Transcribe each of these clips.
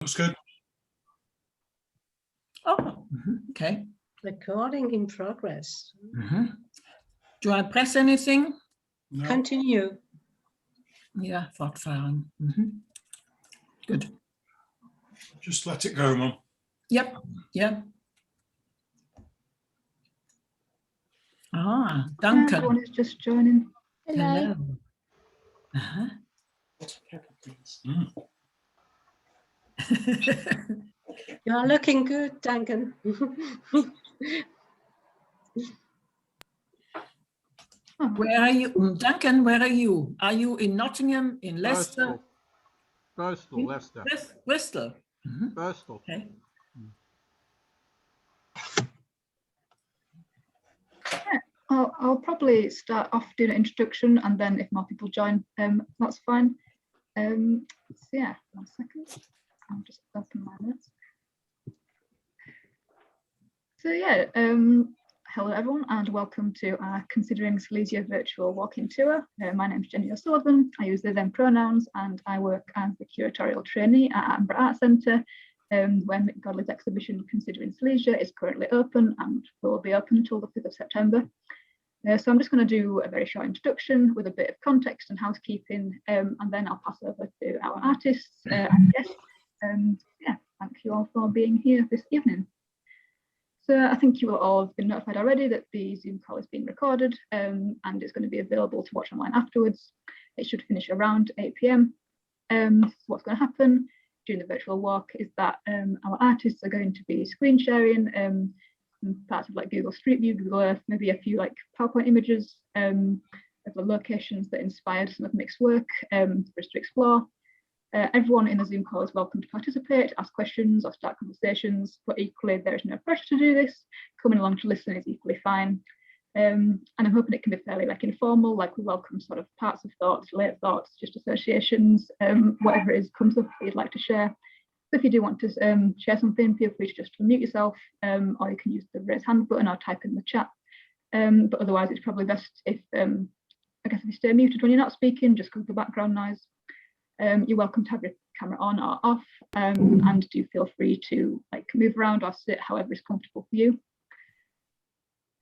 Looks good. Oh, okay. Recording in progress. Do I press anything? No. Continue. Ja, fortfahren. Good. Just let it go, Mum. Yep. Yeah. Ah, Duncan. Everyone is just joining. Hello. You are looking good, Duncan. Where are you? Duncan, where are you? Are you in Nottingham, in Leicester? Bristol, Leicester. Bristol. Bristol. Okay. I'll probably start off doing an introduction, and then if more people join, that's fine. So yeah, 1 second. I'll just open my notes. So yeah, hello everyone, and welcome to our Considering Silesia virtual walking tour. My name is Jenny O'Sullivan. I use they them pronouns, and I work as the curatorial trainee at Attenborough Arts Centre, where Mik Godley's exhibition Considering Silesia is currently open and will be open until the 5th of September. So I'm just going to do a very short introduction with a bit of context and housekeeping, and then I'll pass over to our artists and guests. Yeah, thank you all for being here this evening. So I think you will all have been notified already that the Zoom call is being recorded, and it's going to be available to watch online afterwards. It should finish around 8 p.m. So what's going to happen during the virtual walk is that our artists are going to be screen sharing parts of like Google Street View, Google Earth, maybe a few like PowerPoint images of the locations that inspired some of Mik's work for us to explore. Everyone in the Zoom call is welcome to participate, ask questions or start conversations, but equally there is no pressure to do this. Coming along to listen is equally fine. And I'm hoping it can be fairly like informal, like we welcome sort of parts of thoughts, late thoughts, just associations, whatever it is comes up that you'd like to share. So if you do want to share something, feel free to just unmute yourself, or you can use the raise hand button or type in the chat. But otherwise, it's probably best if, I guess if you stay muted when you're not speaking, just because of the background noise. You're welcome to have your camera on or off, and do feel free to like move around or sit however is comfortable for you.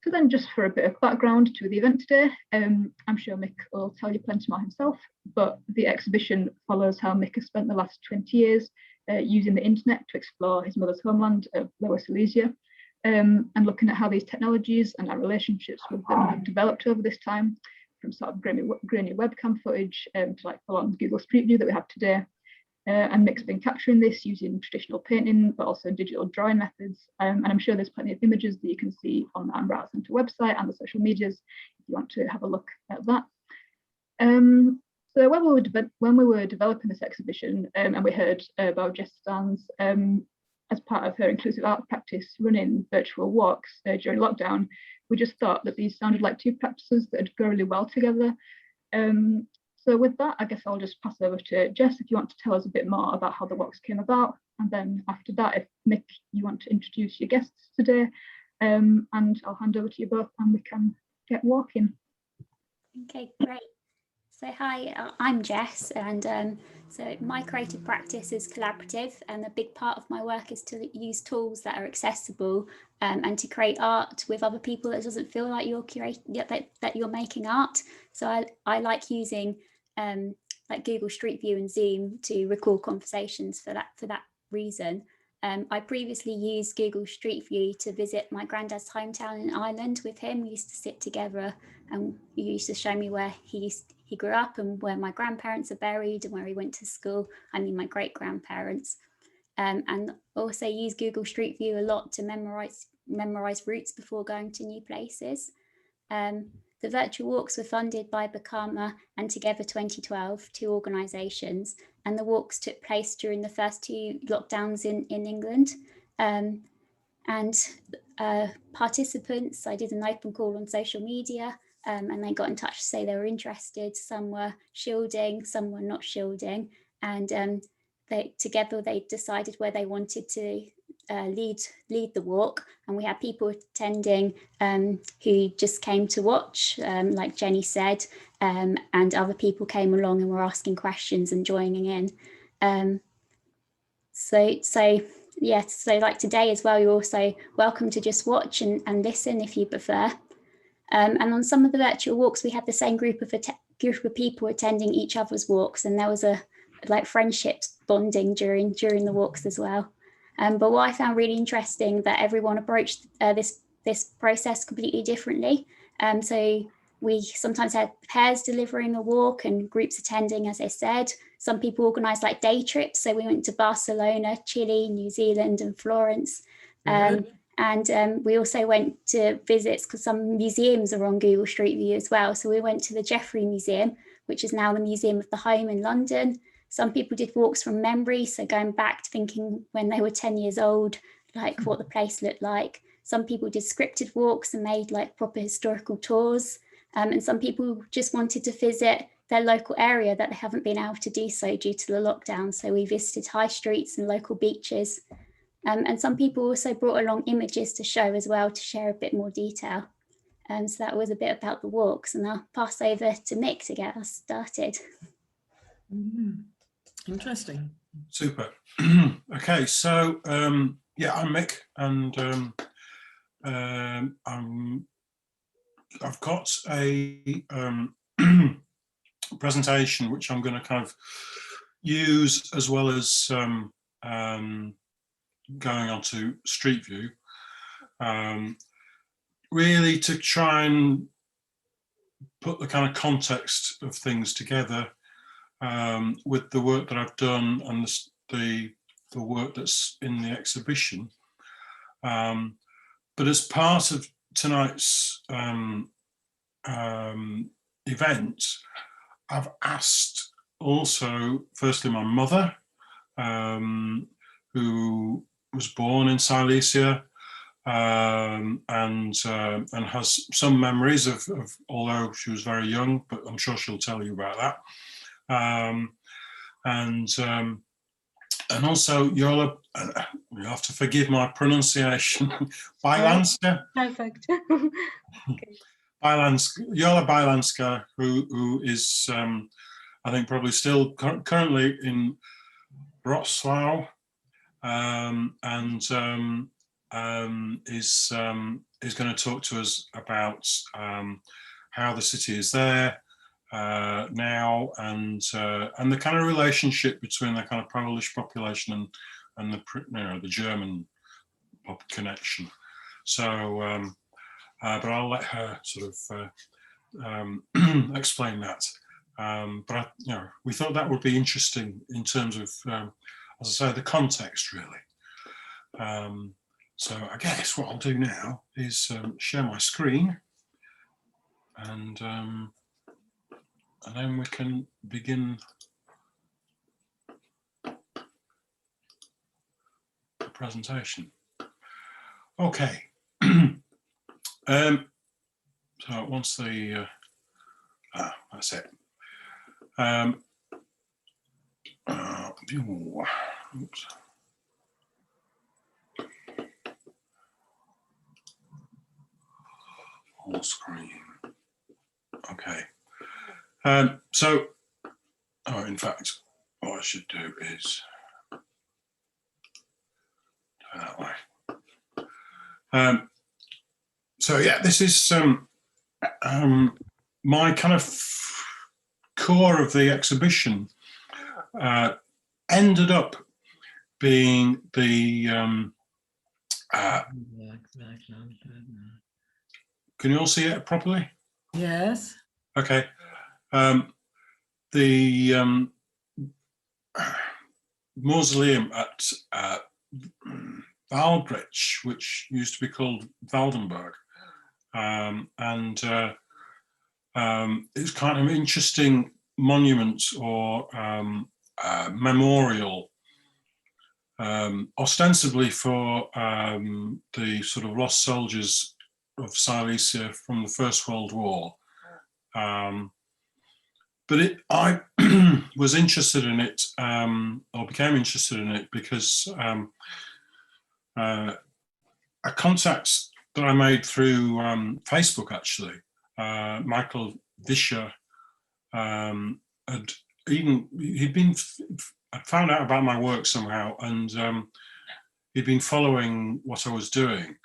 So then just for a bit of background to the event today, I'm sure Mik will tell you plenty more himself, but the exhibition follows how Mik has spent the last 20 years using the internet to explore his mother's homeland of Lower Silesia, and looking at how these technologies and our relationships with them have developed over this time, from sort of grainy webcam footage to like full-on Google Street View that we have today. And Mik's been capturing this using traditional painting, but also digital drawing methods. And I'm sure there's plenty of images that you can see on the Attenborough Arts Centre website and the social medias if you want to have a look at that. So when we were developing this exhibition, and we heard about Jess Starns as part of her inclusive art practice running virtual walks during lockdown, we just thought that these sounded like two practices that would go really well together. So with that, I guess I'll just pass over to Jess if you want to tell us a bit more about how the walks came about. And then after that, if Mik, you want to introduce your guests today, and I'll hand over to you both and we can get walking. Okay, great. So hi, I'm Jess, and so my creative practice is collaborative, and a big part of my work is to use tools that are accessible and to create art with other people that doesn't feel like you're that you're making art. So I like using like Google Street View and Zoom to record conversations for that reason. I previously used Google Street View to visit my granddad's hometown in Ireland with him. We used to sit together and he used to show me where he grew up and where my grandparents are buried and where he went to school. I mean, my great grandparents. And also use Google Street View a lot to memorize routes before going to new places. The virtual walks were funded by Bakama and Together 2012, two organisations, and the walks took place during the first two lockdowns in England. Participants, I did an open call on social media, and they got in touch to say they were interested. Some were shielding, some were not shielding, and together they decided where they wanted to lead the walk. And we had people attending who just came to watch, like Jenny said, and other people came along and were asking questions and joining in. So yeah, so like today as well, you're also welcome to just watch and listen if you prefer. And on some of the virtual walks, we had the same group of people attending each other's walks, and there was a like friendships bonding during the walks as well. But what I found really interesting that everyone approached this process completely differently. So we sometimes had pairs delivering a walk and groups attending, as I said. Some people organised like day trips. So we went to Barcelona, Chile, New Zealand and Florence. And we also went to visits because some museums are on Google Street View as well. So we went to the Jeffrey Museum, which is now the Museum of the Home in London. Some people did walks from memory. So going back to thinking when they were 10 years old, like what the place looked like. Some people did scripted walks and made like proper historical tours. And some people just wanted to visit their local area that they haven't been able to do so due to the lockdown. So we visited high streets and local beaches. And some people also brought along images to show as well, to share a bit more detail. So that was a bit about the walks, and I'll pass over to Mik to get us started. Interesting. Super. Okay, so yeah, I'm Mik, and I've got a presentation which I'm going to kind of use as well as going on to Street View, really to try and put the kind of context of things together with the work that I've done and the work that's in the exhibition. But as part of tonight's event, I've asked also, firstly, my mother, who was born in Silesia and has some memories of, although she was very young, but I'm sure she'll tell you about that. And also Yola, you have to forgive my pronunciation, Bajlanska. Perfect. Yola Bajlanska, who is, I think, probably still currently in Wrocław, and is going to talk to us about how the city is there now, and the kind of relationship between the kind of Polish population and the German connection. So, but I'll let her sort of explain that. But we thought that would be interesting in terms of, as I say, the context really. So I guess what I'll do now is share my screen, and then we can begin the presentation. Okay. So once the that's it. Oops. Full screen. Okay. So, in fact, what I should do is do it that way. So yeah, this is my kind of core of the exhibition. Ended up being the can you all see it properly? Yes. Okay. The Mausoleum at Baalbridge, which used to be called Valdenberg, and it's kind of interesting monument or memorial, ostensibly for the sort of lost soldiers of Silesia from the First World War. But I was interested in it, or became interested in it, because a contact that I made through Facebook, actually, Michael Vischer, he'd been found out about my work somehow, and he'd been following what I was doing.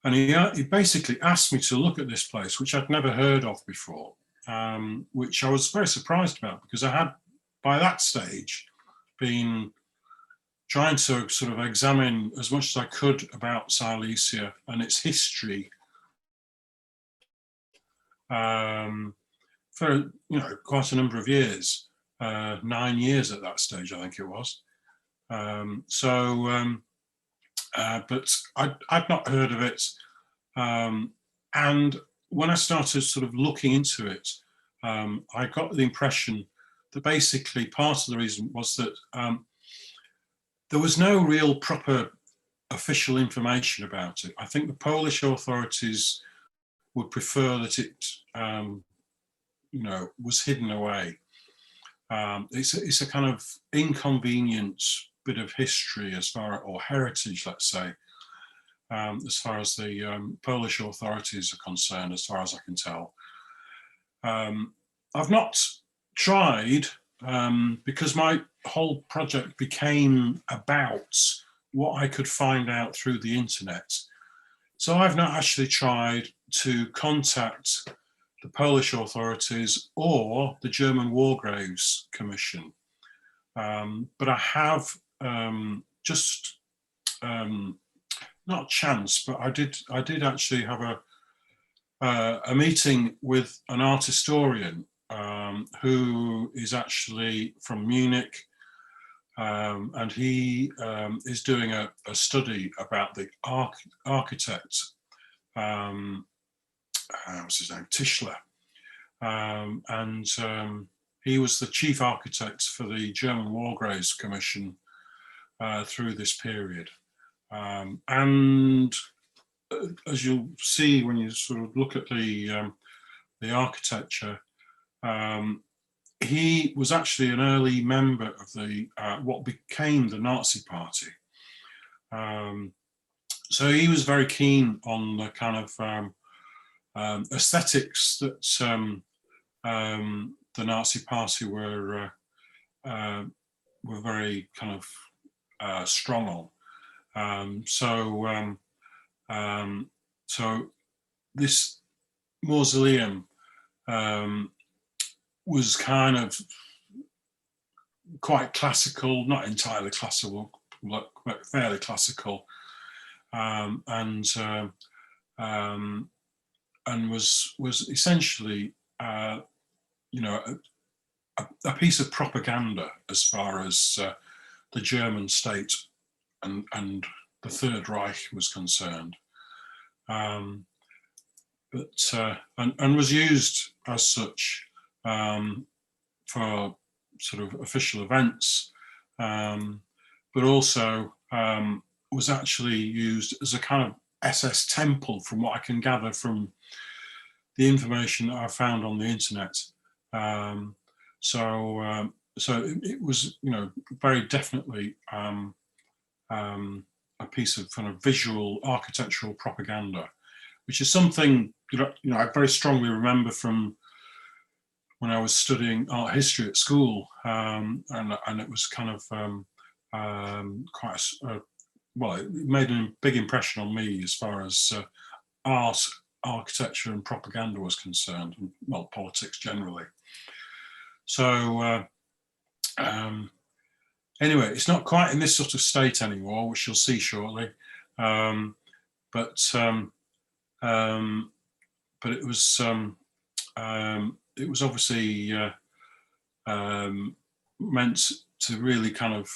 And he basically asked me to look at this place, which I'd never heard of before, which I was very surprised about, because I had, by that stage, been trying to sort of examine as much as I could about Silesia and its history for quite a number of years, 9 years at that stage, I think it was. But I'd not heard of it. And when I started sort of looking into it, I got the impression that basically part of the reason was that there was no real proper official information about it. I think the Polish authorities would prefer that it, was hidden away. It's a kind of inconvenient bit of history or heritage, let's say, as far as the Polish authorities are concerned, as far as I can tell. I've not tried, because my whole project became about what I could find out through the internet. So I've not actually tried to contact the Polish authorities or the German War Graves Commission. But I have just, not chance, but I did actually have a meeting with an art historian who is actually from Munich, and he is doing a study about the architect, what's his name, Tischler, and he was the chief architect for the German War Graves Commission through this period. And as you'll see when you sort of look at the architecture, he was actually an early member of the what became the Nazi Party. So he was very keen on the kind of aesthetics that the Nazi Party were very kind of strong on. So this mausoleum was kind of quite classical, not entirely classical, but fairly classical, and was essentially, a piece of propaganda as far as the German state and the Third Reich was concerned, and was used as such for sort of official events, but also was actually used as a kind of SS temple, from what I can gather from the information that I found on the internet. So it was, very definitely a piece of kind of visual architectural propaganda, which is something I very strongly remember from when I was studying art history at school, and it was kind of quite it made a big impression on me as far as art, architecture, and propaganda was concerned, and well, politics generally. So anyway, it's not quite in this sort of state anymore, which you'll see shortly, but it was obviously meant to really kind of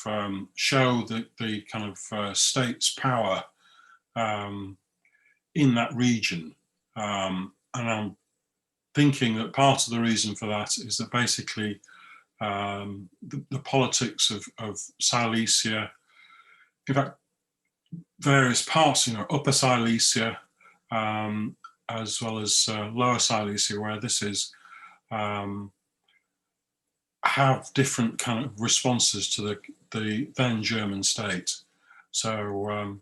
show the kind of state's power in that region. And I'm thinking that part of the reason for that is that basically the politics of Silesia, in fact, various parts, Upper Silesia, as well as Lower Silesia, where this is, have different kind of responses to the then German state. So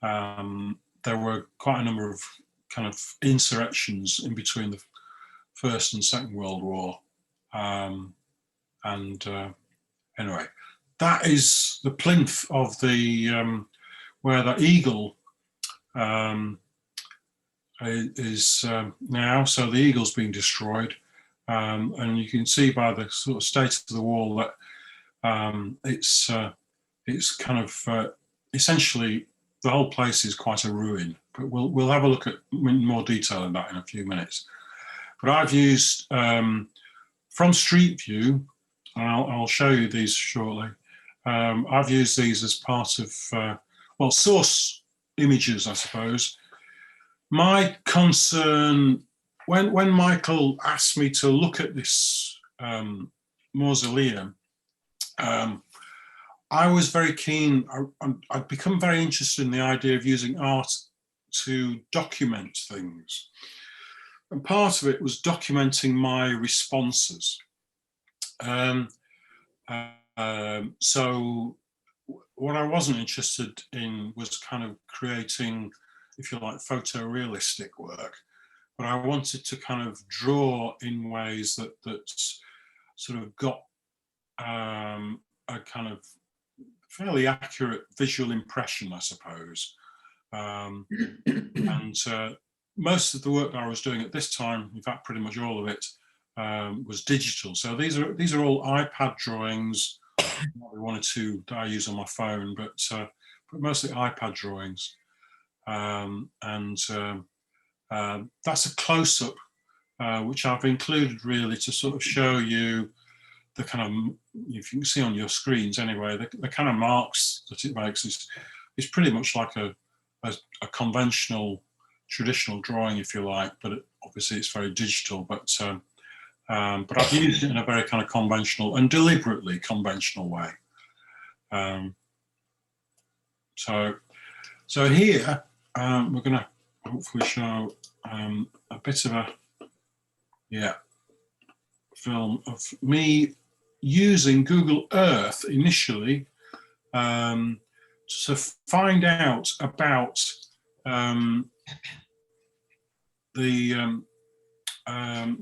there were quite a number of kind of insurrections in between the First and Second World War, and anyway, that is the plinth of the where the eagle is now. So the eagle's been destroyed, and you can see by the sort of state of the wall that it's kind of essentially the whole place is quite a ruin. But we'll have a look at more detail in that in a few minutes. But I've used from Street View, and I'll show you these shortly. I've used these as part of well, source images, I suppose. My concern, when Michael asked me to look at this mausoleum, I was very keen. I'd become very interested in the idea of using art to document things. And part of it was documenting my responses. So what I wasn't interested in was kind of creating, if you like, photorealistic work, but I wanted to kind of draw in ways that sort of got a kind of fairly accurate visual impression, I suppose. And most of the work that I was doing at this time, in fact, pretty much all of it, was digital. So these are all iPad drawings, one or two that I use on my phone, but mostly iPad drawings. That's a close-up, which I've included really to sort of show you the kind of, if you can see on your screens anyway, the kind of marks that it makes is pretty much like a conventional, traditional drawing, if you like, but obviously it's very digital. But I've used it in a very kind of conventional and deliberately conventional way. So here we're going to hopefully show a bit of a film of me using Google Earth initially to find out about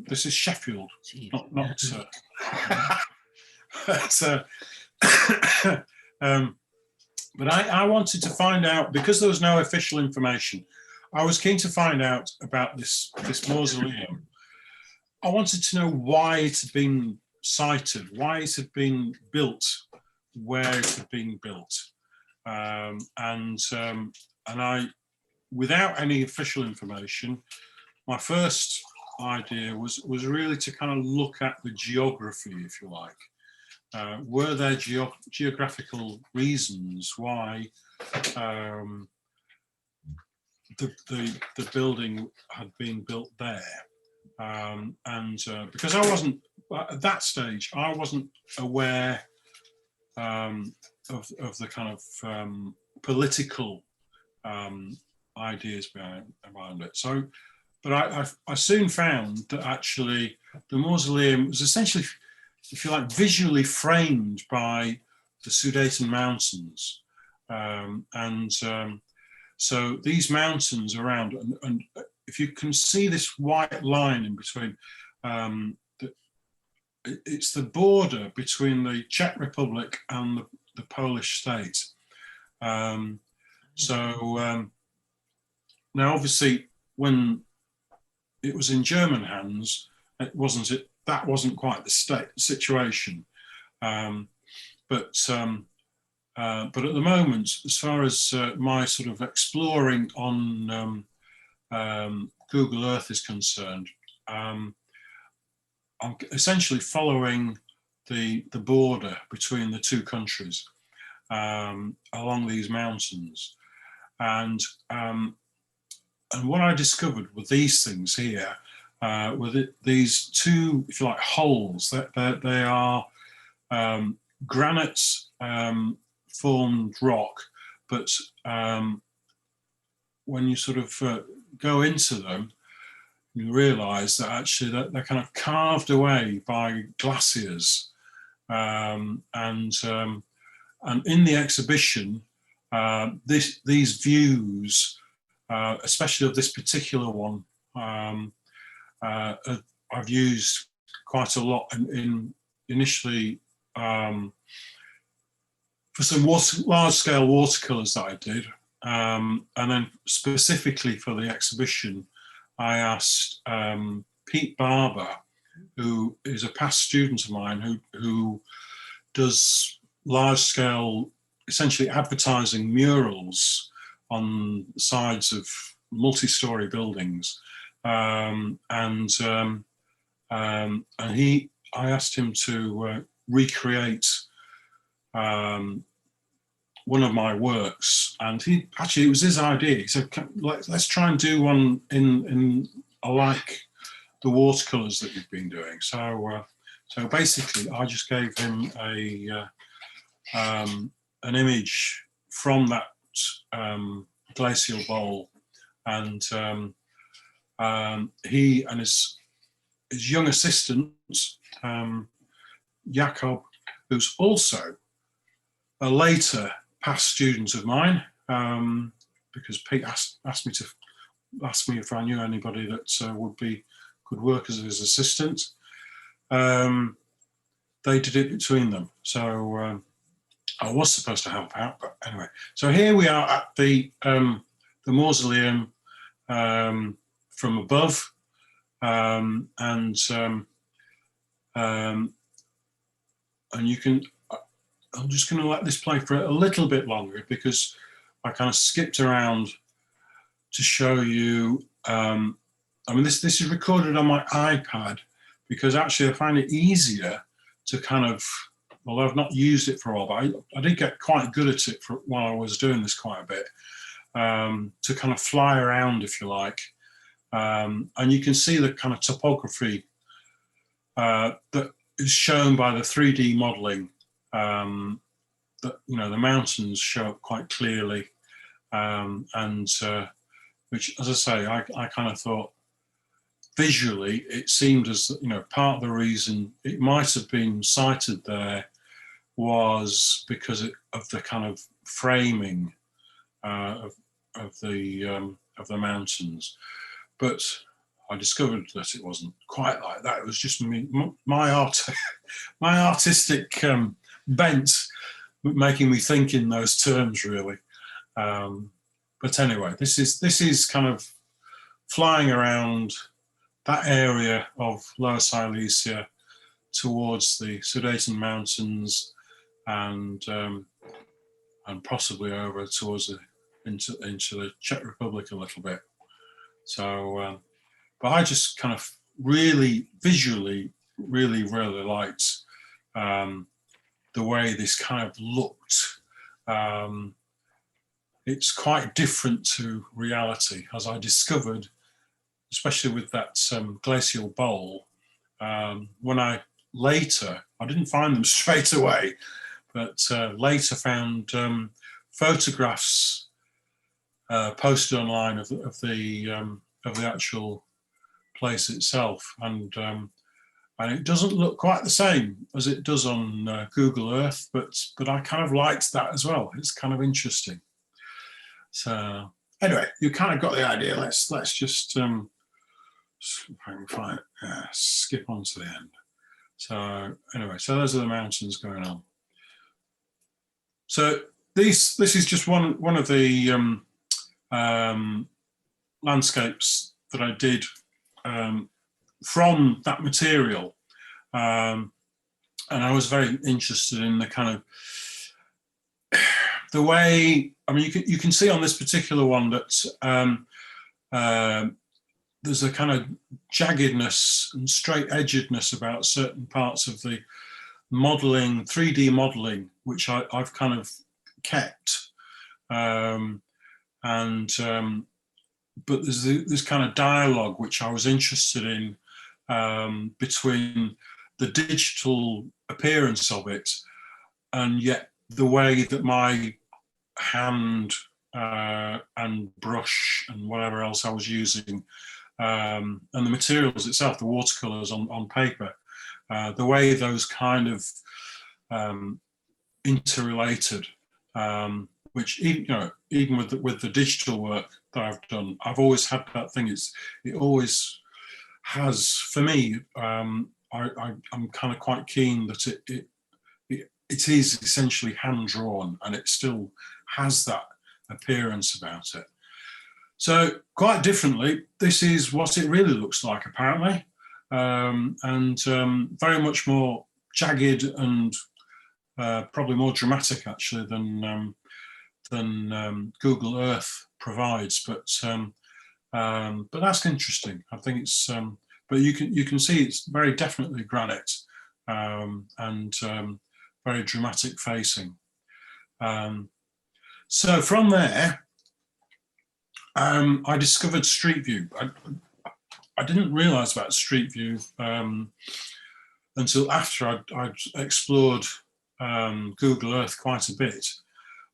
this is Sheffield, not but I wanted to find out, because there was no official information, I was keen to find out about this mausoleum. I wanted to know why it had been sited, why it had been built, where it had been built. And I, without any official information, my first idea was really to kind of look at the geography, if you like. Were there geographical reasons why the building had been built there? Because I wasn't, at that stage, I wasn't aware of the kind of political ideas behind it. So, but I soon found that actually the mausoleum was essentially, if you like, visually framed by the Sudeten Mountains. So these mountains around, and if you can see this white line in between, it's the border between the Czech Republic and the Polish state. Now obviously when it was in German hands, that wasn't quite the situation. But at the moment, as far as my sort of exploring on Google Earth is concerned, I'm essentially following the border between the two countries along these mountains, and what I discovered with these things here, these two, if you like, holes. That they are granite formed rock, but when you sort of go into them, you realise that actually they're kind of carved away by glaciers, and in the exhibition, these views, especially of this particular one, I've used quite a lot in initially for some large-scale watercolors that I did, and then specifically for the exhibition, I asked Pete Barber, who is a past student of mine, who does large-scale, essentially advertising murals on the sides of multi-story buildings, I asked him to recreate one of my works, and it was his idea. He said, let's try and do one in like the watercolors that you've been doing. So basically I just gave him an image from that glacial bowl, and he and his young assistant, Jakob, who's also a later past student of mine, because Pete asked me if I knew anybody that could work as his assistant. They did it between them. So I was supposed to help out, but anyway. So here we are at the mausoleum from above, and you can. I'm just going to let this play for a little bit longer because I kind of skipped around to show you. I mean, this is recorded on my iPad because actually I find it easier to kind of, although I've not used it for a while, but I did get quite good at it while I was doing this quite a bit, to kind of fly around, if you like. And you can see the kind of topography that is shown by the 3D modelling. That, you know, the mountains show up quite clearly, and which, as I say, I kind of thought visually it seemed as, you know, part of the reason it might have been cited there was because of the kind of framing of the mountains, but I discovered that it wasn't quite like that. It was just me, my artistic bent making me think in those terms, really. But anyway, this is kind of flying around that area of Lower Silesia towards the Sudeten Mountains, and possibly over towards into the Czech Republic a little bit. So, but I just kind of really visually really liked the way this kind of looked. It's quite different to reality, as I discovered, especially with that glacial bowl. When I didn't find them straight away, but later found photographs posted online of the actual place itself, and it doesn't look quite the same as it does on Google Earth, but I kind of liked that as well. It's kind of interesting. So anyway, you kind of got the idea. Let's just if I can find skip on to the end. So anyway, so those are the mountains going on. So this is just one of the landscapes that I did from that material, and I was very interested in the kind of the way. I mean, you can see on this particular one that there's a kind of jaggedness and straight-edgedness about certain parts of the modelling, 3D modelling, which I've kind of kept, but there's this kind of dialogue which I was interested in between the digital appearance of it and yet the way that my hand and brush and whatever else I was using, and the materials itself, the watercolors on paper, the way those kind of interrelated, which even with the digital work that I've done, I've always had that thing. It always has, for me. I'm kind of quite keen that it it is essentially hand drawn, and it still has that appearance about it. So quite differently, this is what it really looks like apparently, and very much more jagged and probably more dramatic actually than Google Earth provides. But that's interesting. I think it's. But you can see it's very definitely granite, and very dramatic facing. So from there, I discovered Street View. I didn't realise about Street View until after I'd explored Google Earth quite a bit,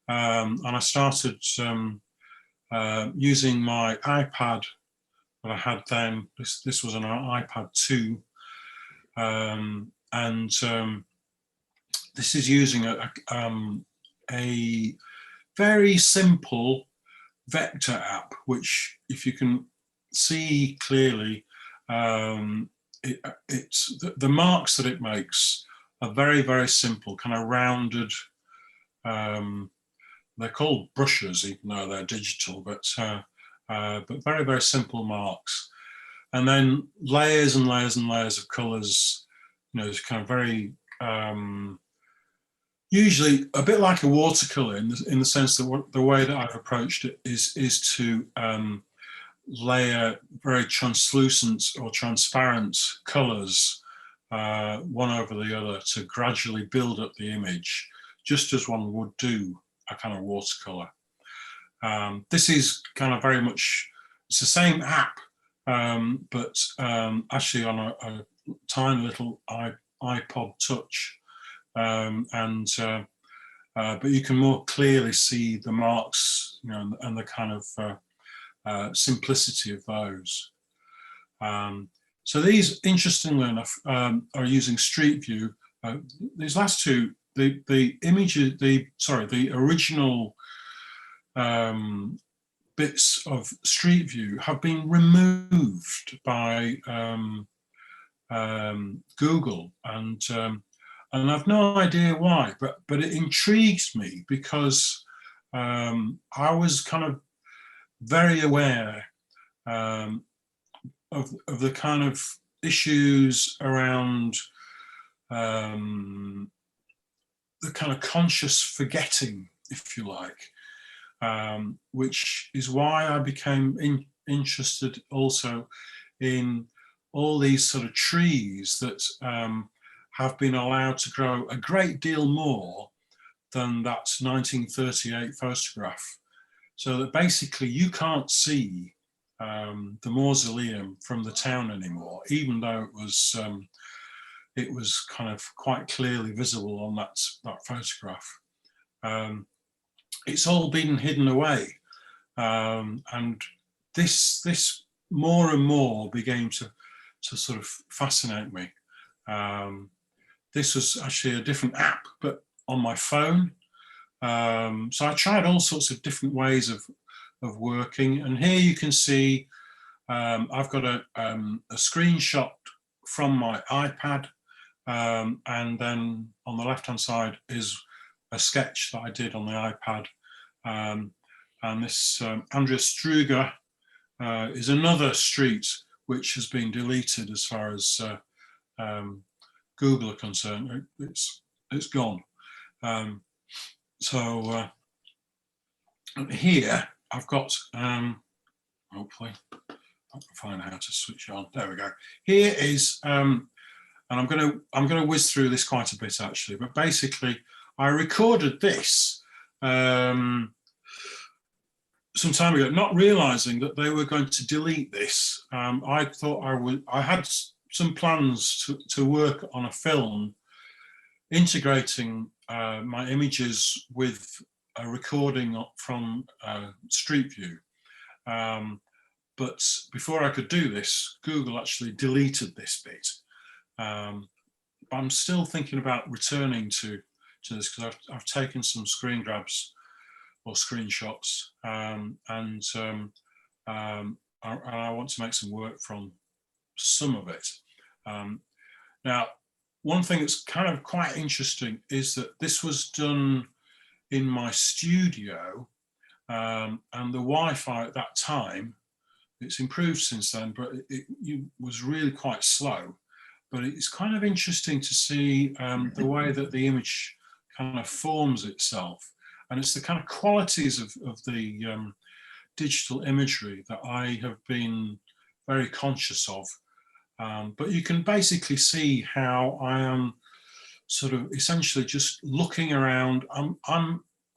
and I started using my iPad that I had then. This was an iPad 2, and this is using a very simple vector app, which, if you can see clearly, it's the marks that it makes are very, very simple, kind of rounded. They're called brushes, even though they're digital, but very, very simple marks. And then layers and layers and layers of colours, it's kind of very, usually a bit like a watercolour in the sense that the way that I've approached it is to layer very translucent or transparent colours one over the other to gradually build up the image, just as one would do a kind of watercolour. This is kind of very much, it's the same app, but actually on a tiny little iPod Touch, but you can more clearly see the marks, and the kind of simplicity of those. So these, interestingly enough, are using Street View. These last two, the images, the original bits of Street View have been removed by Google, and I've no idea why, but it intrigues me because I was kind of very aware of the kind of issues around the kind of conscious forgetting, if you like, which is why I became interested also in all these sort of trees that have been allowed to grow a great deal more than that 1938 photograph. So that basically you can't see the Mausoleum from the town anymore, even though it was kind of quite clearly visible on that photograph. It's all been hidden away, and this more and more began to sort of fascinate me. This was actually a different app, but on my phone. So I tried all sorts of different ways of working, and here you can see I've got a screenshot from my iPad, and then on the left hand side is a sketch that I did on the iPad, and this Andrea Struger is another street which has been deleted as far as Google are concerned. It's gone. So here I've got, hopefully I can find how to switch on. There we go. Here is, and I'm going to whiz through this quite a bit actually, but basically I recorded this some time ago, not realizing that they were going to delete this. I thought I had some plans to work on a film integrating my images with a recording from Street View. But before I could do this, Google actually deleted this bit. But I'm still thinking about returning to this because I've taken some screen grabs or screenshots, and I want to make some work from some of it. Now, one thing that's kind of quite interesting is that this was done in my studio, and the Wi-Fi at that time, it's improved since then, but it was really quite slow. But it's kind of interesting to see the way that the image kind of forms itself. And it's the kind of qualities of the digital imagery that I have been very conscious of. But you can basically see how I am sort of essentially just looking around.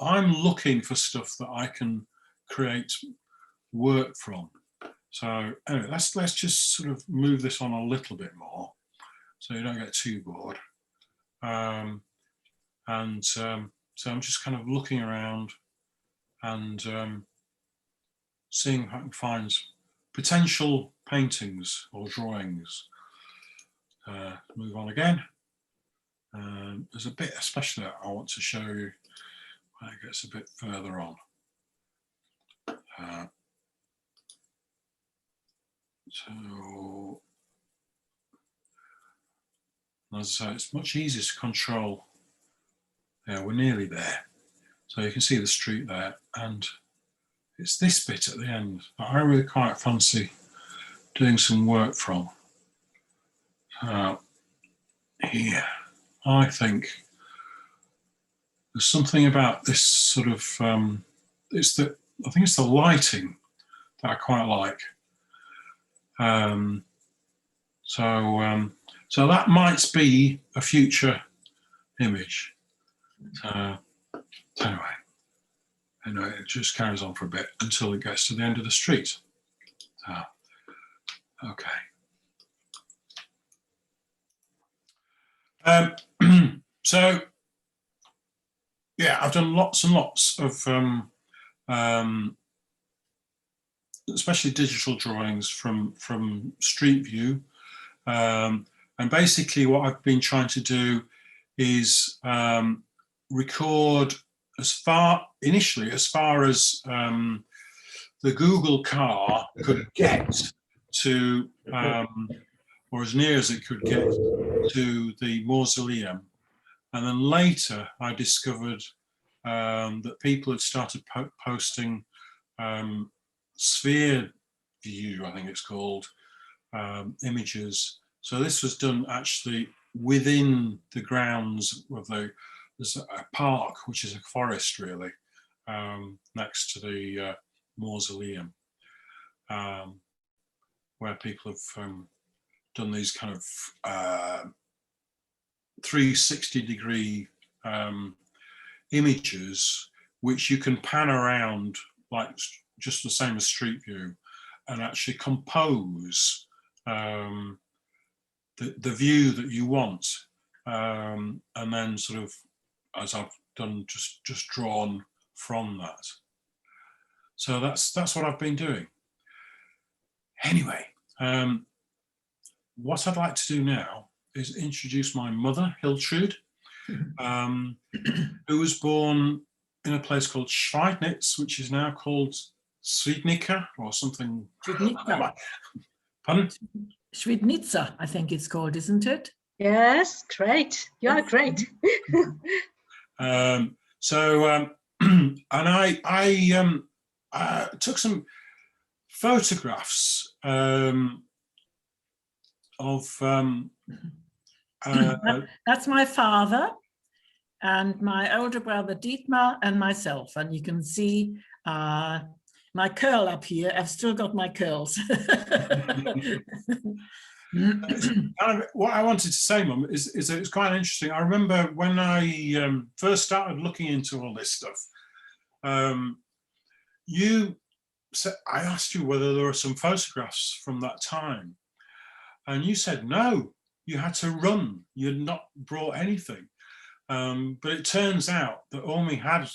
I'm looking for stuff that I can create work from. So anyway, let's just sort of move this on a little bit more, so you don't get too bored. So I'm just kind of looking around and seeing if I can find potential paintings or drawings. Move on again. There's a bit especially that I want to show you when it gets a bit further on. So, as I say, it's much easier to control. Yeah, we're nearly there. So you can see the street there, and it's this bit at the end that I really quite fancy doing some work from. Here, I think there's something about this sort of, I think it's the lighting that I quite like. So that might be a future image. Anyway, it just carries on for a bit until it gets to the end of the street. Okay. So yeah, I've done lots and lots of especially digital drawings from Street View, and basically what I've been trying to do is record initially as far as the Google car could get to, or as near as it could get to the Mausoleum. And then later I discovered that people had started posting sphere view, I think it's called, images. So this was done actually within the grounds of there's a park, which is a forest really, next to the Mausoleum, where people have done these kind of 360-degree images, which you can pan around like just the same as Street View, and actually compose the view that you want, and then sort of, as I've done, just drawn from that. So that's what I've been doing. Anyway, what I'd like to do now is introduce my mother, Hiltrud, who was born in a place called Schweidnitz, which is now called Svidnica or something. Schweidnica. Pardon? Schweidnitzer, I think it's called, isn't it? Yes, great. You are great. And I took some photographs of that's my father and my older brother Dietmar and myself, and you can see my curl up here. I've still got my curls. What I wanted to say, Mum, is that it's quite interesting. I remember when I first started looking into all this stuff, I asked you whether there were some photographs from that time, and you said no, you had to run, you had not brought anything. But it turns out that Omi had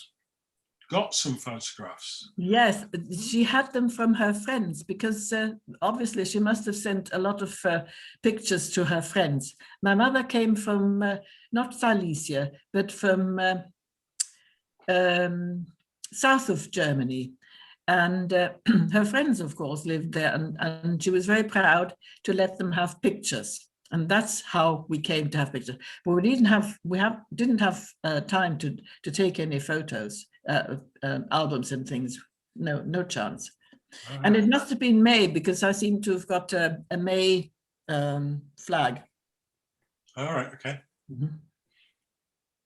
got some photographs. Yes, she had them from her friends, because obviously she must have sent a lot of pictures to her friends. My mother came from not Silesia, but from south of Germany. And her friends, of course, lived there, and she was very proud to let them have pictures. And that's how we came to have pictures. But we didn't have time to take any photos, albums and things. No chance. And it must have been May, because I seem to have got a May flag. All right, okay. Mm-hmm.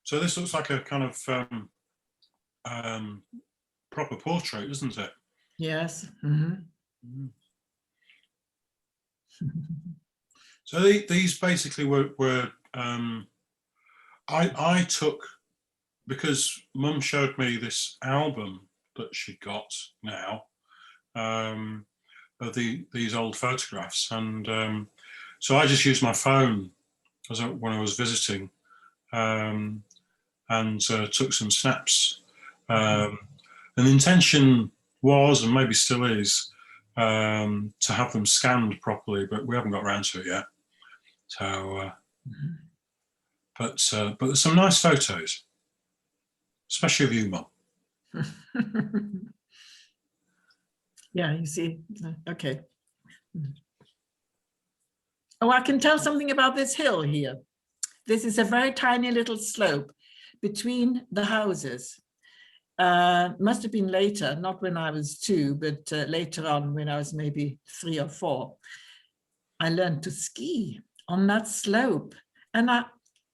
So this looks like a kind of proper portrait, doesn't it? Yes. Mm-hmm. Mm. So these basically were I took, because Mum showed me this album that she got now of these old photographs, and so I just used my phone when I was visiting, and took some snaps. And the intention was, and maybe still is, to have them scanned properly, but we haven't got around to it yet. So, but there's some nice photos, especially of you, Mum. Yeah, you see, okay. Oh, I can tell something about this hill here. This is a very tiny little slope between the houses. Must have been later, not when I was 2, but later on when I was maybe 3 or 4. I learned to ski on that slope. And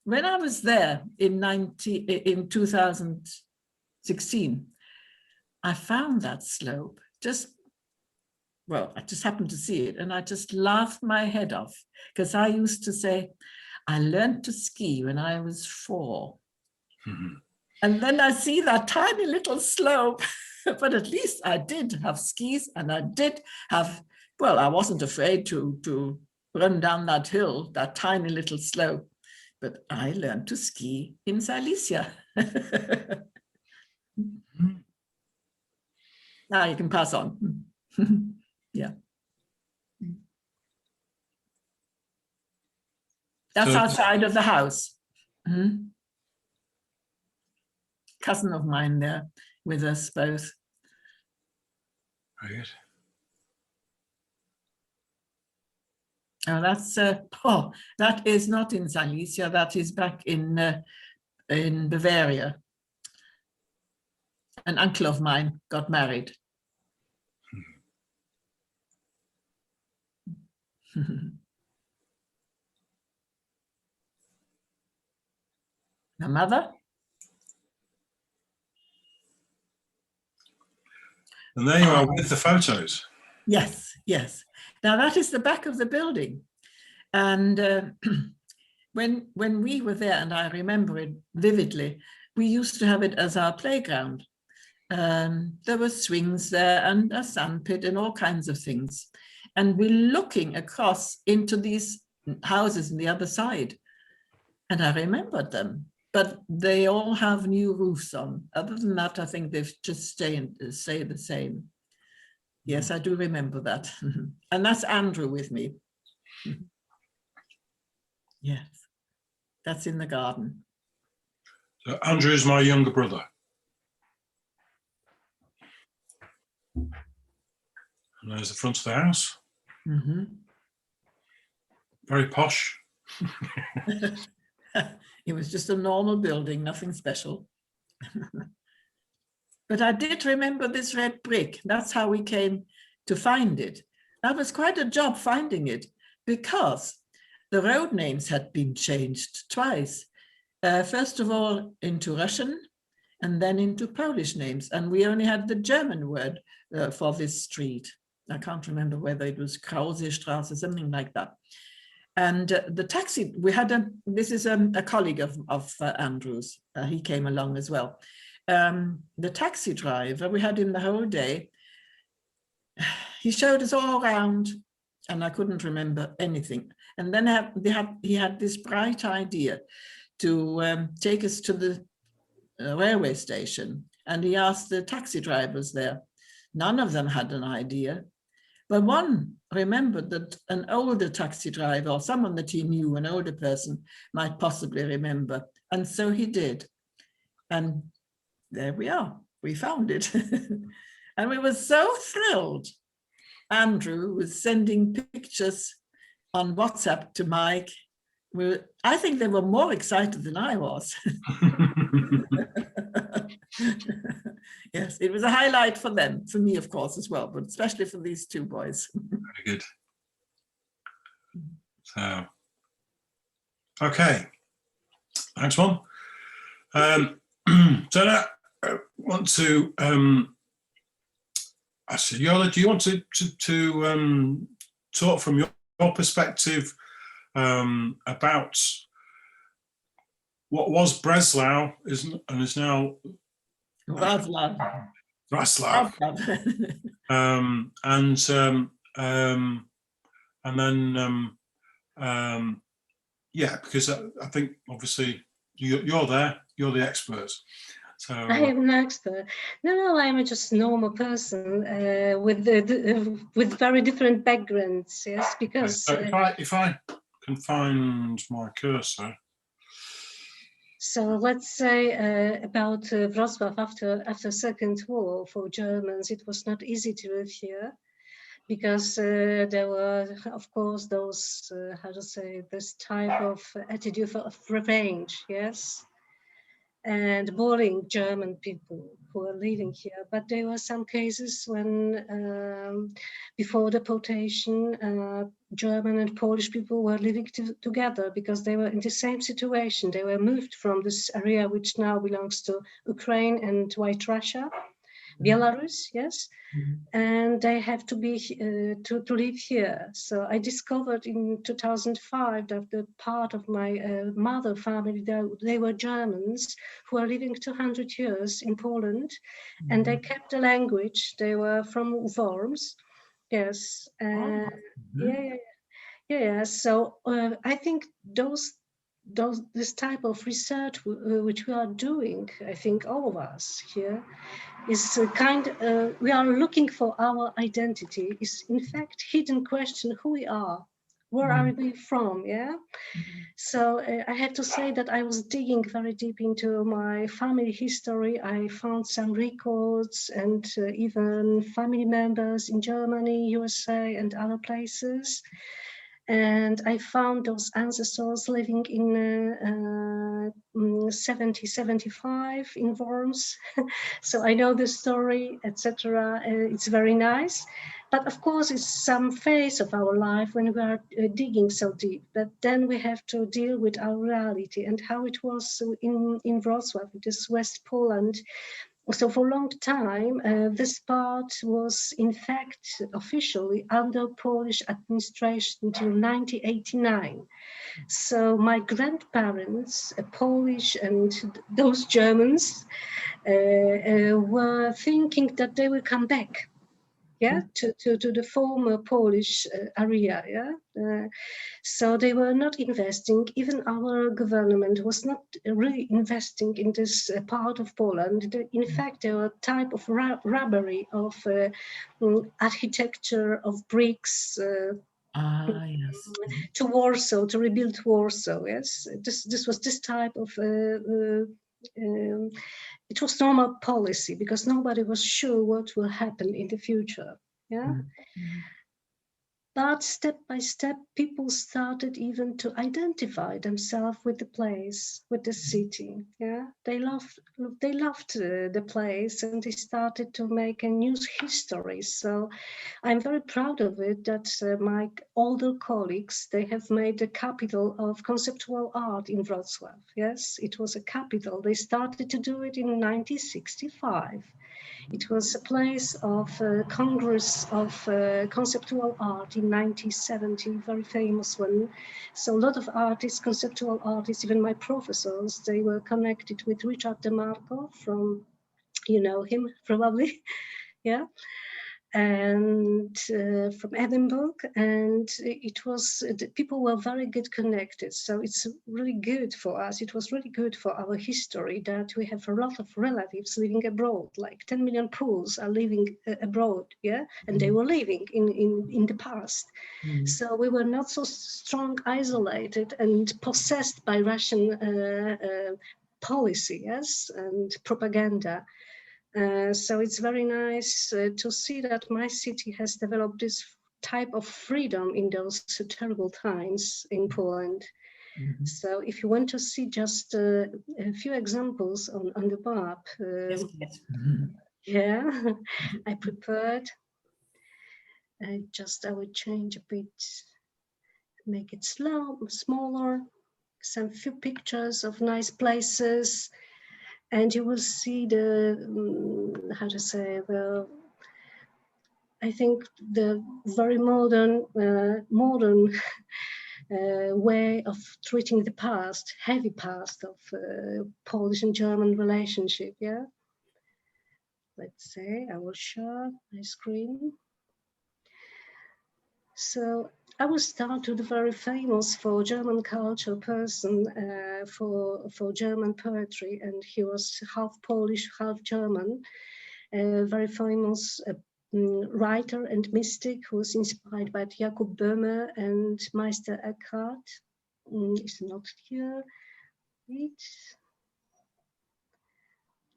when I was there in 2016, I found that slope I just happened to see it, and I just laughed my head off, because I used to say, I learned to ski when I was 4. Mm-hmm. And then I see that tiny little slope, but at least I did have skis, and I did have, I wasn't afraid to run down that hill, that tiny little slope, but I learned to ski in Silesia. Now you can pass on. Yeah. That's outside of the house. Mm-hmm. Cousin of mine there with us both. Very good. Oh, that is not in Silesia. That is back in Bavaria. An uncle of mine got married. My mother. And there you are with the photos. Yes, yes. Now that is the back of the building. And when we were there, and I remember it vividly, we used to have it as our playground. There were swings there and a sandpit and all kinds of things. And we're looking across into these houses on the other side. And I remembered them, but they all have new roofs on. Other than that, I think they've just stay the same. Yes, I do remember that. And that's Andrew with me. Yes, that's in the garden. So Andrew is my younger brother. And there's the front of the house. Mm-hmm. Very posh. It was just a normal building, nothing special. But I did remember this red brick. That's how we came to find it. That was quite a job finding it, because the road names had been changed twice. First of all into Russian, and then into Polish names. And we only had the German word for this street. I can't remember whether it was Krausestraße, something like that. And the taxi, this is a colleague of Andrew's. He came along as well. The taxi driver we had in the whole day, he showed us all around, and I couldn't remember anything. And then he had this bright idea to take us to the railway station. And he asked the taxi drivers there. None of them had an idea. But one remembered that an older taxi driver, or someone that he knew, an older person, might possibly remember. And so he did. And there we are. We found it. And we were so thrilled. Andrew was sending pictures on WhatsApp to Mike. I think they were more excited than I was. Yes, it was a highlight for them, for me, of course, as well, but especially for these two boys. Very good. So, okay, next one. So now I want to ask you, Yola, do you want to talk from your perspective about what was Breslau and is now Wrocław. Breslau, and then yeah, because I think obviously you're there, you're the expert. So I am an expert. No, I'm just a normal person with very different backgrounds. Yes, because so if I can find my cursor. So let's say about Wrocław after Second War for Germans, it was not easy to live here because there were, of course, those how to say, this type of attitude of revenge, yes, and bullying German people who are living here. But there were some cases when before deportation, German and Polish people were living together because they were in the same situation. They were moved from this area which now belongs to Ukraine and White Russia, Belarus, yes, and they have to be to live here. So I discovered in 2005 that the part of my mother family, they were Germans who are living 200 years in Poland, and they kept the language. They were from Worms, yes, yeah. So I think this type of research which we are doing, I think all of us here, is we are looking for our identity, is in fact hidden question who we are, where are we from, yeah? So I have to say that I was digging very deep into my family history. I found some records and even family members in Germany, USA and other places. And I found those ancestors living in 1775 in Worms. So I know the story, etc. It's very nice. But of course, it's some phase of our life when we are digging so deep that then we have to deal with our reality and how it was in Wrocław, this West Poland. So for a long time, this part was in fact officially under Polish administration until 1989. So my grandparents, Polish and those Germans, were thinking that they will come back, yeah, to the former Polish area, yeah. So they were not investing, even our government was not really investing in this part of Poland. In fact, there were a type of robbery of architecture, of bricks, Yes. to Warsaw, to rebuild Warsaw, yes. This was this type of, it was normal policy because nobody was sure what will happen in the future, yeah. But step by step, people started even to identify themselves with the place, with the city. Yeah, they loved the place, and they started to make a new history. So, I'm very proud of it that my older colleagues, they have made the capital of conceptual art in Wrocław. Yes, it was a capital. They started to do it in 1965. It was a place of Congress of Conceptual Art in 1970, very famous one. So a lot of artists, conceptual artists, even my professors, they were connected with Richard DeMarco from, you know him probably, yeah, and from Edinburgh, and it was, people were very good connected. So it's really good for us. It was really good for our history that we have a lot of relatives living abroad, like 10 million Poles are living abroad, yeah, and they were living in the past. So we were not so strong, isolated and possessed by Russian policy, yes, and propaganda. So it's very nice to see that my city has developed this type of freedom in those terrible times in Poland. Mhm. So if you want to see just a few examples on the map, Yes, yes. Mhm. yeah, I prepared. I will change a bit, make it smaller, some few pictures of nice places, and you will see the, how to say, I think the very modern way of treating the past, heavy past of Polish and German relationship, yeah? Let's say I will share my screen. So I will start with a very famous for German culture person for German poetry, and he was half Polish, half German, very famous writer and mystic who was inspired by Jakob Böhme and Meister Eckhart. It's not here. Wait.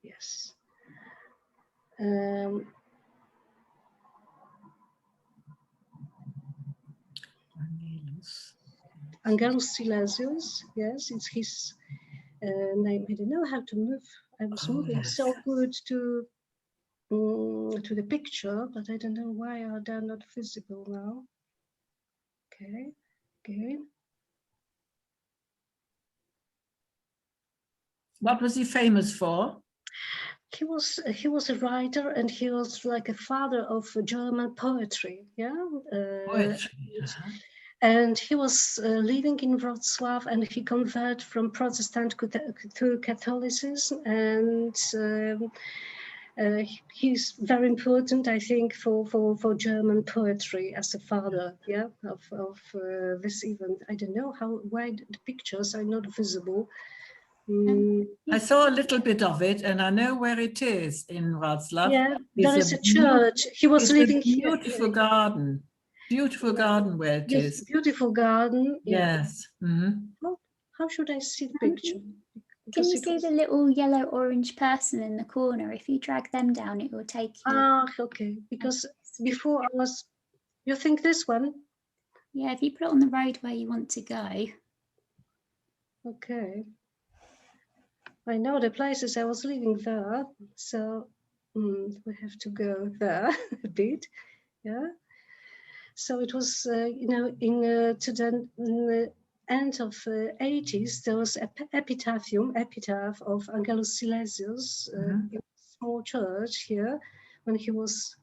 Yes. Angelus Silesius, yes, it's his name. I don't know how to move. I was moving yes. so good to the picture, but I don't know why are they not visible now. Okay, good. What was he famous for? He was a writer, and he was like a father of German poetry. Yeah. Poetry. And he was living in Wrocław, and he converted from Protestant to Catholicism, and he's very important, I think, for German poetry as a father, yeah, of this event. I don't know why the pictures are not visible. I saw a little bit of it, and I know where it is in Wrocław. Yeah, It's there is a church. He was living here. Beautiful garden. Beautiful garden where it Yes, is. beautiful garden. Yeah. Yes. Mhm. How should I see the picture? Can you see the little yellow orange person in the corner? If you drag them down, it will take you. Ah, okay. Because before I was, you think this one? Yeah, if you put it on the road where you want to go. Okay. I know the places I was living there, so we have to go there a bit, yeah. So it was, in to the end of 80s, there was an epitaph of Angelus Silesius in a small church here when he was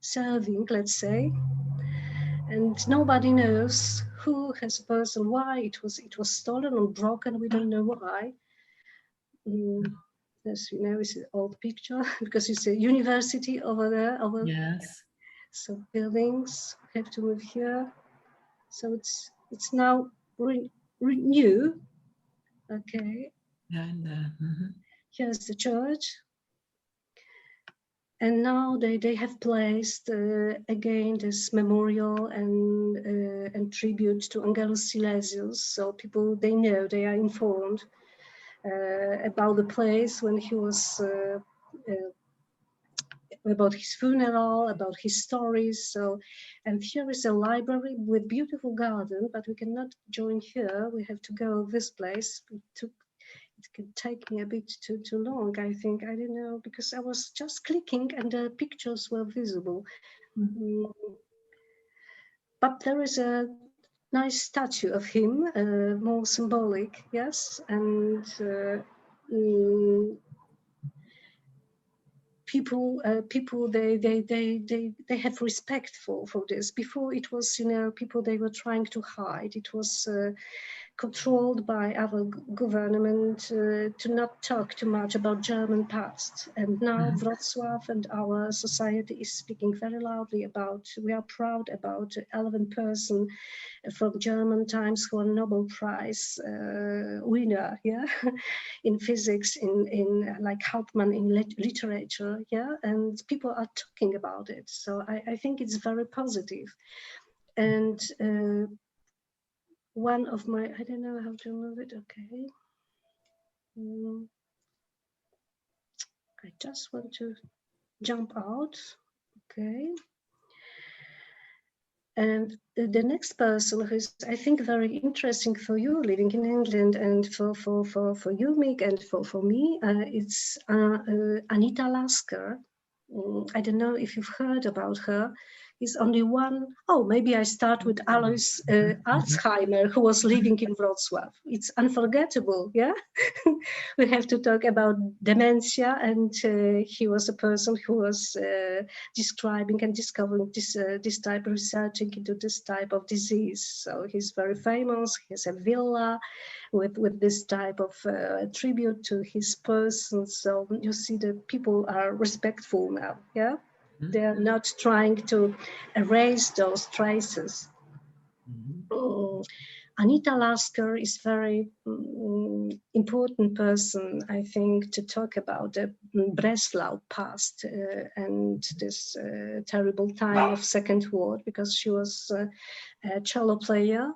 serving, let's say, and nobody knows who has a person, why it was stolen or broken. We don't know why. As you know, it's an old picture because it's a university over there. Yes. So buildings have to move here. So it's now new. Okay. And, Here's the church. And now they have placed again this memorial and tribute to Angelus Silesius. So people, they know, they are informed about the place when he was, about his funeral, about his stories. So, and here is a library with beautiful garden, but we cannot join here. We have to go this place. It can take me a bit too long, I think. I don't know, because I was just clicking and the pictures were visible. But there is a nice statue of him, more symbolic, yes, and people they have respect for this. Before it was, people they were trying to hide. It was controlled by our government to not talk too much about German past. And now Wrocław and our society is speaking very loudly about, we are proud about 11 person from German times who are Nobel Prize winner, yeah, in physics, in like Hauptmann in literature, yeah, and people are talking about it. So I think it's very positive. And one of my, I don't know how to move it, okay. I just want to jump out, okay. And the next person who's, I think, very interesting for you living in England, and for you, Mik, and for me, it's Anita Lasker. I don't know if you've heard about her. Is only one. Oh, maybe I start with Alois Alzheimer, who was living in Wrocław. It's unforgettable, yeah? We have to talk about dementia, and he was a person who was describing and discovering this type of researching into this type of disease. So he's very famous. He has a villa with this type of tribute to his person. So you see that people are respectful now, yeah? They are not trying to erase those traces. Anita Lasker is very important person, I think, to talk about the Breslau past and this terrible time of Second War, because she was a cello player.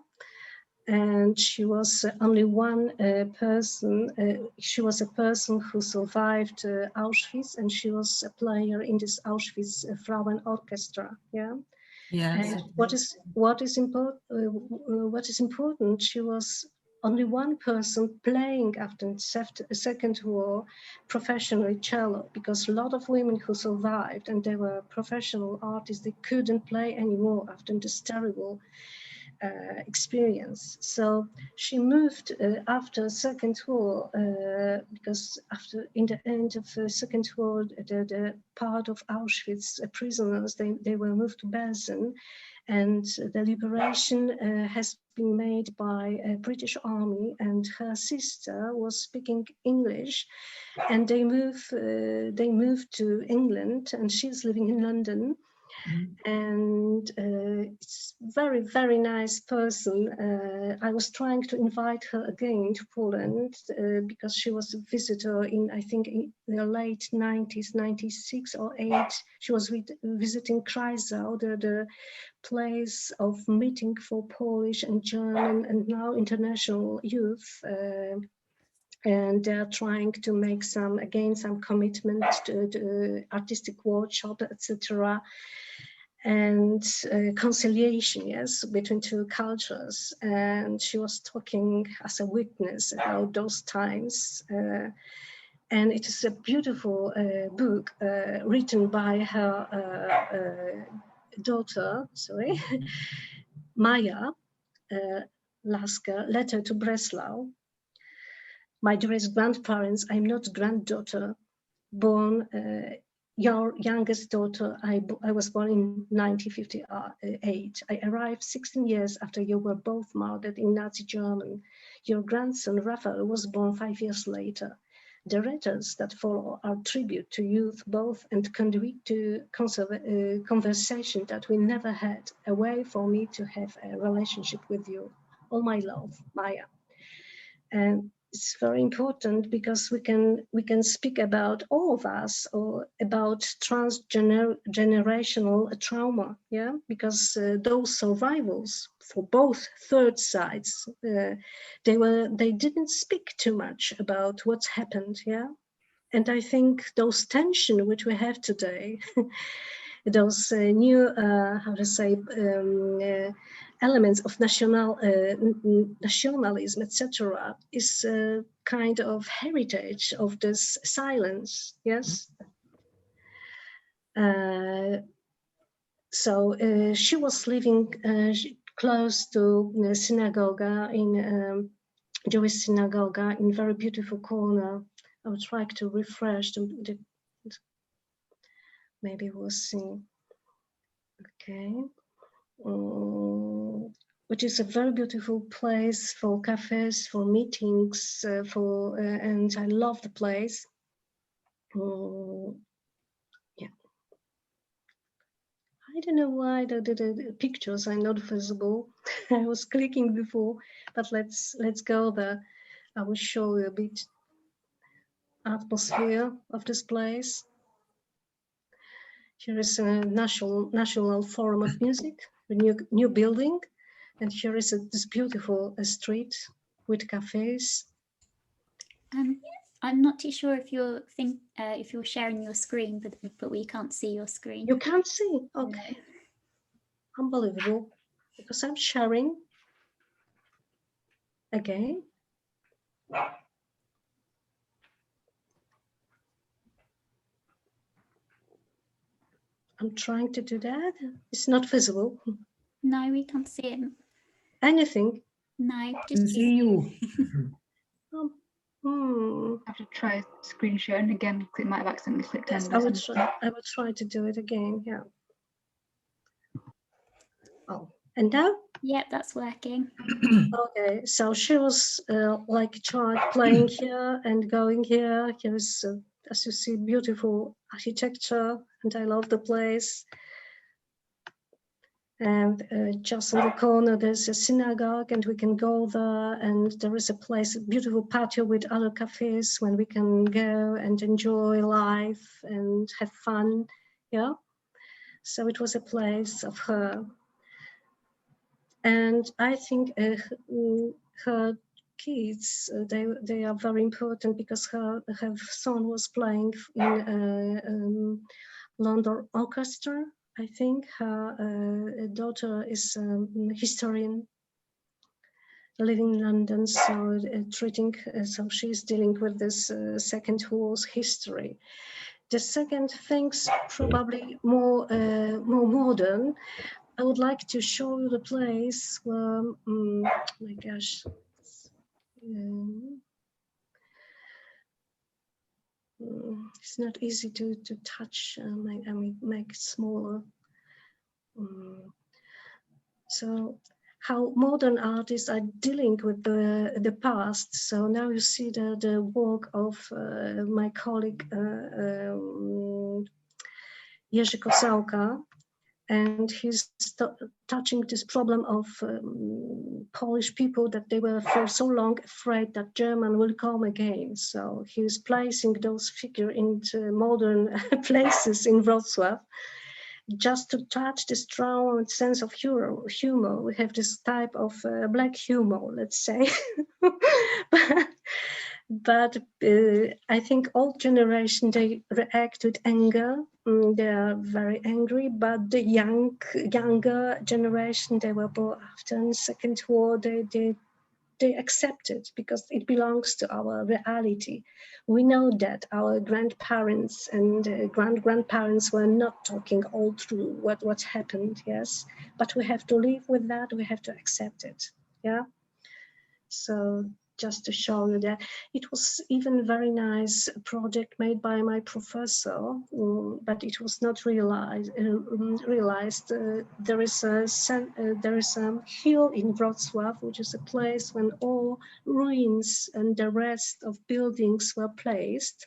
And she was only one person. She was a person who survived Auschwitz, and she was a player in this Auschwitz Frauen Orchestra. Yeah. Yes. And what is important? She was only one person playing after the Second War professionally cello, because a lot of women who survived and they were professional artists, they couldn't play anymore after this terrible experience. So she moved after Second War, because in the end of the Second War, the part of Auschwitz prisoners, they were moved to Belsen, and the liberation has been made by a British army, and her sister was speaking English, and they moved to England, and she's living in London. And it's very, very nice person. I was trying to invite her again to Poland because she was a visitor in, I think, in the late 90s, 96 or 8. She was visiting Kreisau, the place of meeting for Polish and German and now international youth. And they're trying to make some commitment to artistic workshop, etc. And conciliation, yes, between two cultures. And she was talking as a witness about those times. And it is a beautiful book written by her daughter, Maya Lasker, Letter to Breslau. My dearest grandparents, I'm not granddaughter, born your youngest daughter. I was born in 1958. I arrived 16 years after you were both murdered in Nazi Germany. Your grandson Raphael was born 5 years later. The letters that follow are tribute to youth both, and conduit to conversation that we never had, a way for me to have a relationship with you. All my love, Maya. And it's very important because we can speak about all of us, or about transgenerational trauma, yeah, because those survivals for both third sides, they didn't speak too much about what's happened, yeah. And I think those tension which we have today, those new how to say elements of nationalism, etc., is a kind of heritage of this silence, yes? So she was living close to the synagogue, in Jewish synagogue, in very beautiful corner. I would try to refresh the maybe we'll see. Okay. Which is a very beautiful place for cafes, for meetings, and I love the place. Yeah. I don't know why the pictures are not visible. I was clicking before, but let's go there. I will show you a bit atmosphere of this place. Here is a national forum of music, a new building. And here is this beautiful street with cafes. I'm not too sure if you're sharing your screen, but we can't see your screen. You can't see. Okay. unbelievable, because I'm sharing again. I'm trying to do that. It's not visible. No, we can't see him. Anything. No, You just see you. Hmm. I have to try screen sharing again because it might have accidentally clicked Yes, on I this. will try to do it again. Yeah. Oh, and now? Yep, that's working. Okay, so she was like a child playing here and going here. Here's, as you see, beautiful architecture, and I love the place. And just on the corner, there's a synagogue, and we can go there. And there is a place, a beautiful patio with other cafes when we can go and enjoy life and have fun. Yeah. So it was a place of her. And I think her kids, they are very important, because her son was playing in London Orchestra. I think her daughter is a historian living in London, so so she's dealing with this Second War's history. The second thing's probably more modern. I would like to show you the place where, my gosh, it's not easy to touch. I make it smaller. So how modern artists are dealing with the past. So now you see the work of my colleague Jerzy Kosałka, and he's touching this problem of Polish people, that they were for so long afraid that German will come again. So he's placing those figures into modern places in Wrocław, just to touch this trauma and sense of humor. We have this type of black humor, let's say. But I think old generation, they react with anger. They are very angry, but the younger generation, they were born after the Second War, they accept it because it belongs to our reality. We know that our grandparents and grandparents were not talking all through what happened, yes, but we have to live with that. We have to accept it, yeah. So just to show you that it was even very nice project made by my professor, but it was not realized. There is a hill in Wrocław, which is a place when all ruins and the rest of buildings were placed.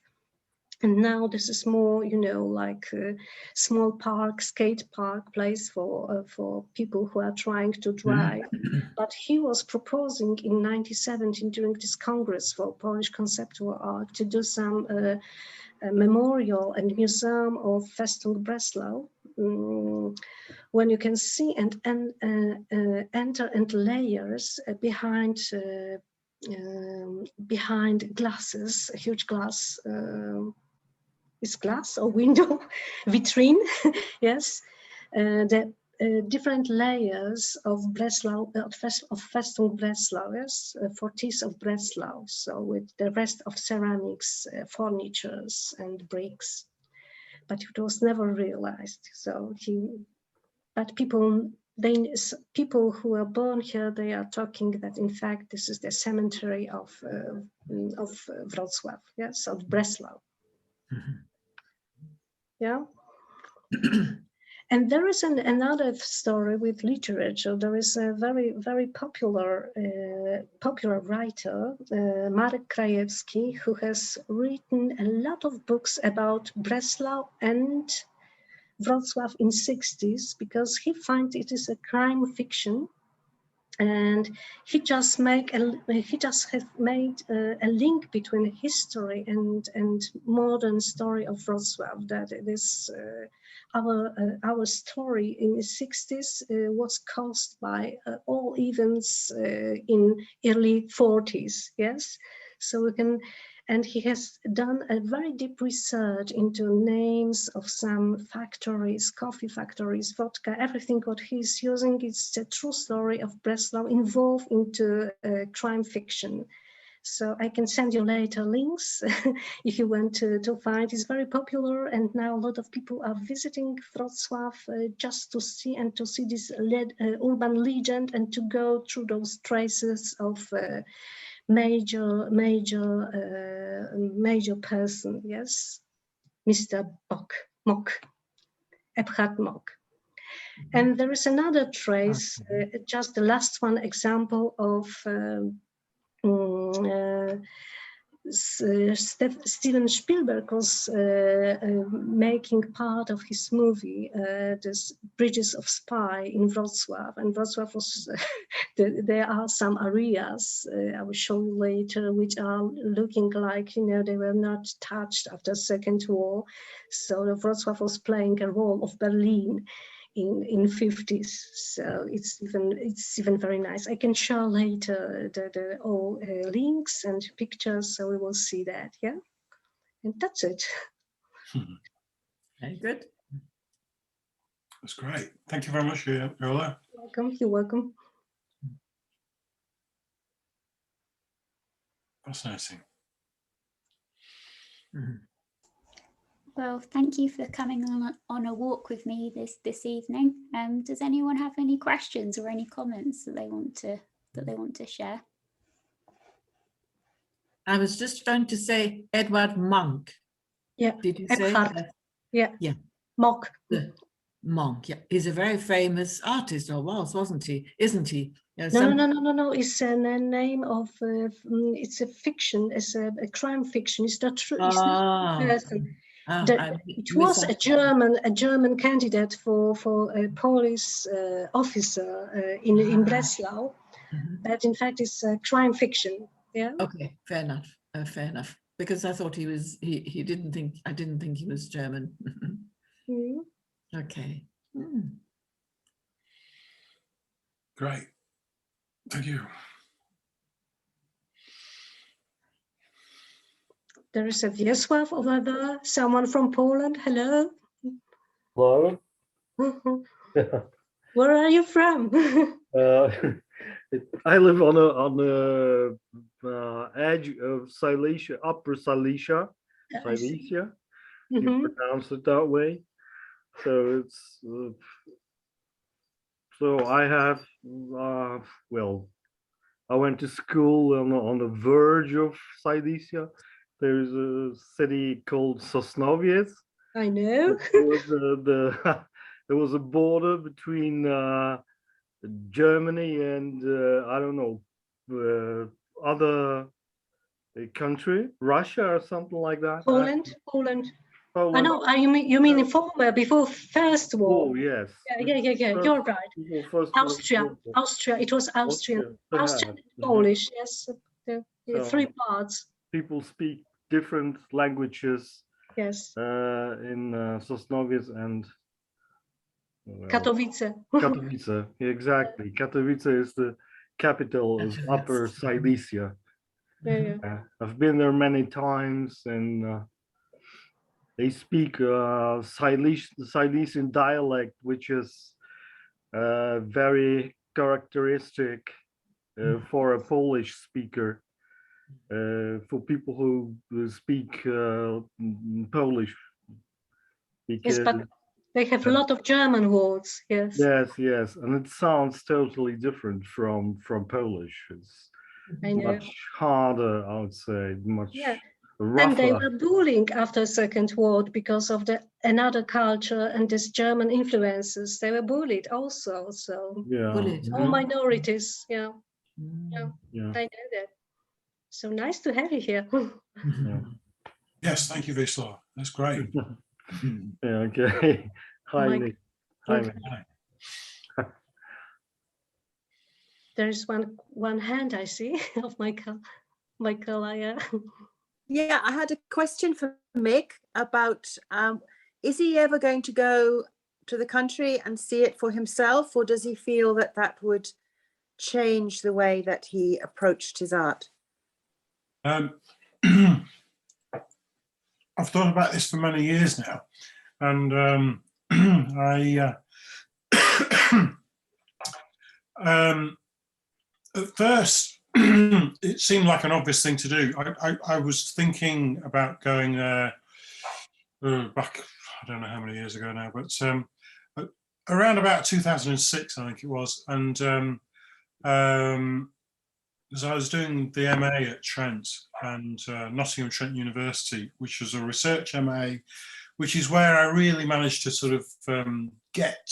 And now this is more, like a small park, skate park place for people who are trying to drive. But he was proposing in 1917 during this Congress for Polish conceptual art to do some memorial and museum of Festung Breslau, when you can see and enter into layers behind glasses, a huge glass. Is glass or window, vitrine, yes. The different layers of Breslau, of Festung Breslau, yes, forties of Breslau. So with the rest of ceramics, furnitures and bricks, but it was never realized. So but people who are born here, they are talking that in fact this is the cemetery of Wrocław, yes, of Breslau. Yeah. And there is another story with literature. There is a very, very popular writer, Marek Krajewski, who has written a lot of books about Breslau and Wrocław in 60s, because he finds it is a crime fiction. And he just has made a link between history and modern story of Wrocław, that it is our story in the 60s was caused by all events in early 40s, yes. So we can, And he has done a very deep research into names of some factories, coffee factories, vodka, everything what he's using is a true story of Breslau involved into crime fiction. So I can send you later links if you want to find. It's very popular, and now a lot of people are visiting Wrocław just to see this urban legend and to go through those traces of major person, yes, Mr. Mok, Eckhart Mok. And there is another trace, just the last one example of Steven Spielberg was making part of his movie, this Bridges of Spy in Wrocław, and Wrocław was, there are some areas, I will show you later, which are looking like, you know, they were not touched after Second War. So Wrocław was playing a role of Berlin in 50s, so it's even very nice. I can show later the all links and pictures, so we will see that. Yeah, and that's it. Very good. That's great. Thank you very much, Viola. Welcome. You're welcome. Fascinating. Well, thank you for coming on a walk with me this evening. Does anyone have any questions or any comments that they want to share? I was just trying to say Edward Monk. Yeah. Did you Eckhart. say? Yeah. Yeah. Mok. Monk. Yeah. He's a very famous artist, or wasn't he? Isn't he? No. It's a name of. It's a fiction. It's a crime fiction. It's not true. It's not a person. It was a German candidate for a police officer in Breslau, but in fact it's a crime fiction. Yeah. Okay, fair enough. Fair enough. Because I thought he was. He didn't think. I didn't think he was German. Okay. Great. Thank you. There is a Wiesław over there, someone from Poland. Hello. Hello. Where are you from? I live on the edge of Silesia, Upper Silesia. Silesia. You pronounce it that way. So it's so I have well, I went to school on the verge of Silesia. There's a city called Sosnowiec. I know. There was a border between Germany and I don't know, other country, Russia or something like that. Poland. Poland. I know. You mean former, before First War? Oh yes. Yeah. First, You're right. Austria. It was Austrian. Austrian, Polish. Yes. The three parts. People speak different languages. Yes. In Sosnowiec and Katowice. Katowice, exactly. Katowice is the capital of Upper Silesia. Yeah. I've been there many times, and they speak Silesian dialect, which is very characteristic for a Polish speaker. For people who speak Polish, because yes, but they have a lot of German words. Yes. Yes, and it sounds totally different from Polish. It's much harder, I would say, much rougher. And they were bullying after Second War because of another culture and this German influences. They were bullied also. So all minorities. Yeah. I know that. So nice to have you here. Yes, thank you, Wiesław. That's great. Okay. Hi, Nick. Hi, Nick. There is one hand I see of Michael. Yeah, I had a question for Mik about, is he ever going to go to the country and see it for himself, or does he feel that would change the way that he approached his art? I've thought about this for many years now, and at first it seemed like an obvious thing to do. I was thinking about going there back, I don't know how many years ago now, but around about 2006, I think it was, and as I was doing the MA at Trent and Nottingham Trent University, which was a research MA, which is where I really managed to sort of get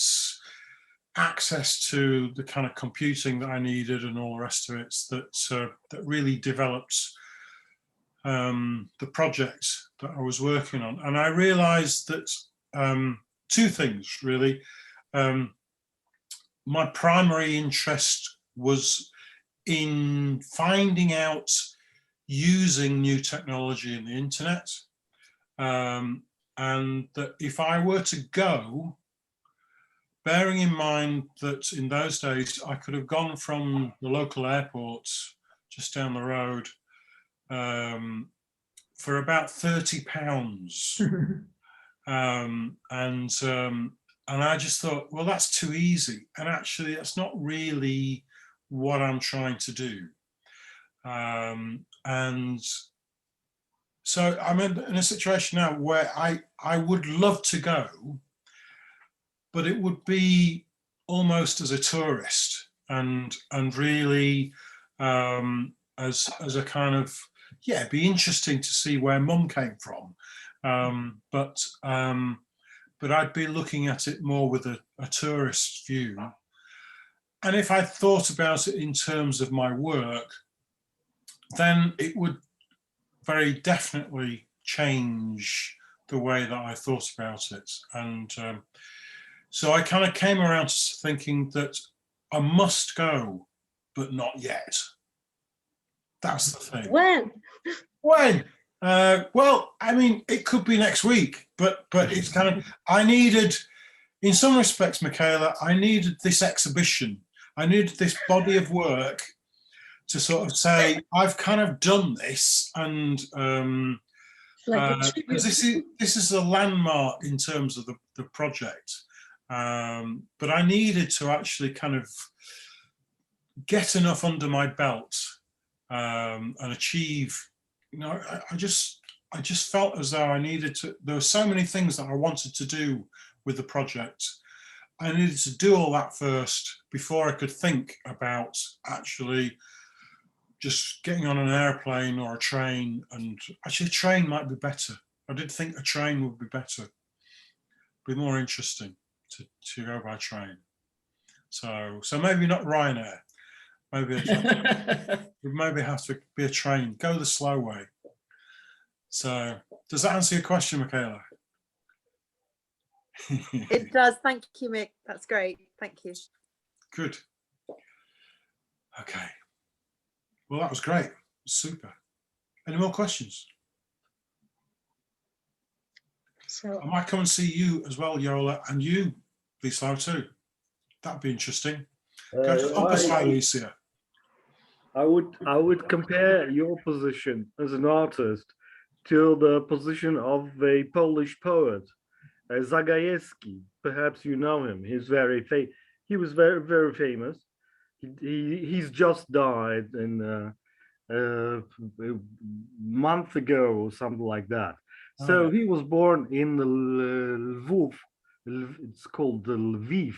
access to the kind of computing that I needed and all the rest of it, that really developed the project that I was working on. And I realized that two things really. My primary interest was in finding out using new technology in the internet, and that if I were to go, bearing in mind that in those days I could have gone from the local airport just down the road for about £30, and I just thought, well, that's too easy, and actually that's not really what I'm trying to do. And so I'm in a situation now where I would love to go, but it would be almost as a tourist and really as a kind of, yeah, it'd be interesting to see where Mum came from. But I'd be looking at it more with a tourist view. And if I thought about it in terms of my work, then it would very definitely change the way that I thought about it. And so I kind of came around to thinking that I must go, but not yet. That's the thing. When? Well, I mean, it could be next week, but it's kind of, I needed, in some respects, Michaela, I needed this exhibition. I needed this body of work to sort of say, I've kind of done this, and this is a landmark in terms of the project. But I needed to actually kind of get enough under my belt and achieve. You know, I just felt as though I needed to. There were so many things that I wanted to do with the project. I needed to do all that first before I could think about actually just getting on an airplane or a train. And actually, a train might be better. I did think a train would be better, be more interesting to go by train. So maybe not Ryanair. Maybe it maybe have to be a train. Go the slow way. So does that answer your question, Michaela? It does. Thank you, Mick. That's great. Thank you. Good. Okay. Well, that was great. Super. Any more questions? So I might come and see you as well, Yola, and you, Vlislau, too. That'd be interesting. Go to Upper Silesia. I would compare your position as an artist to the position of a Polish poet, Zagajewski. Perhaps you know him. He was very famous. He's just died in a month ago or something like that. So he was born in Lviv. It's called the Lviv.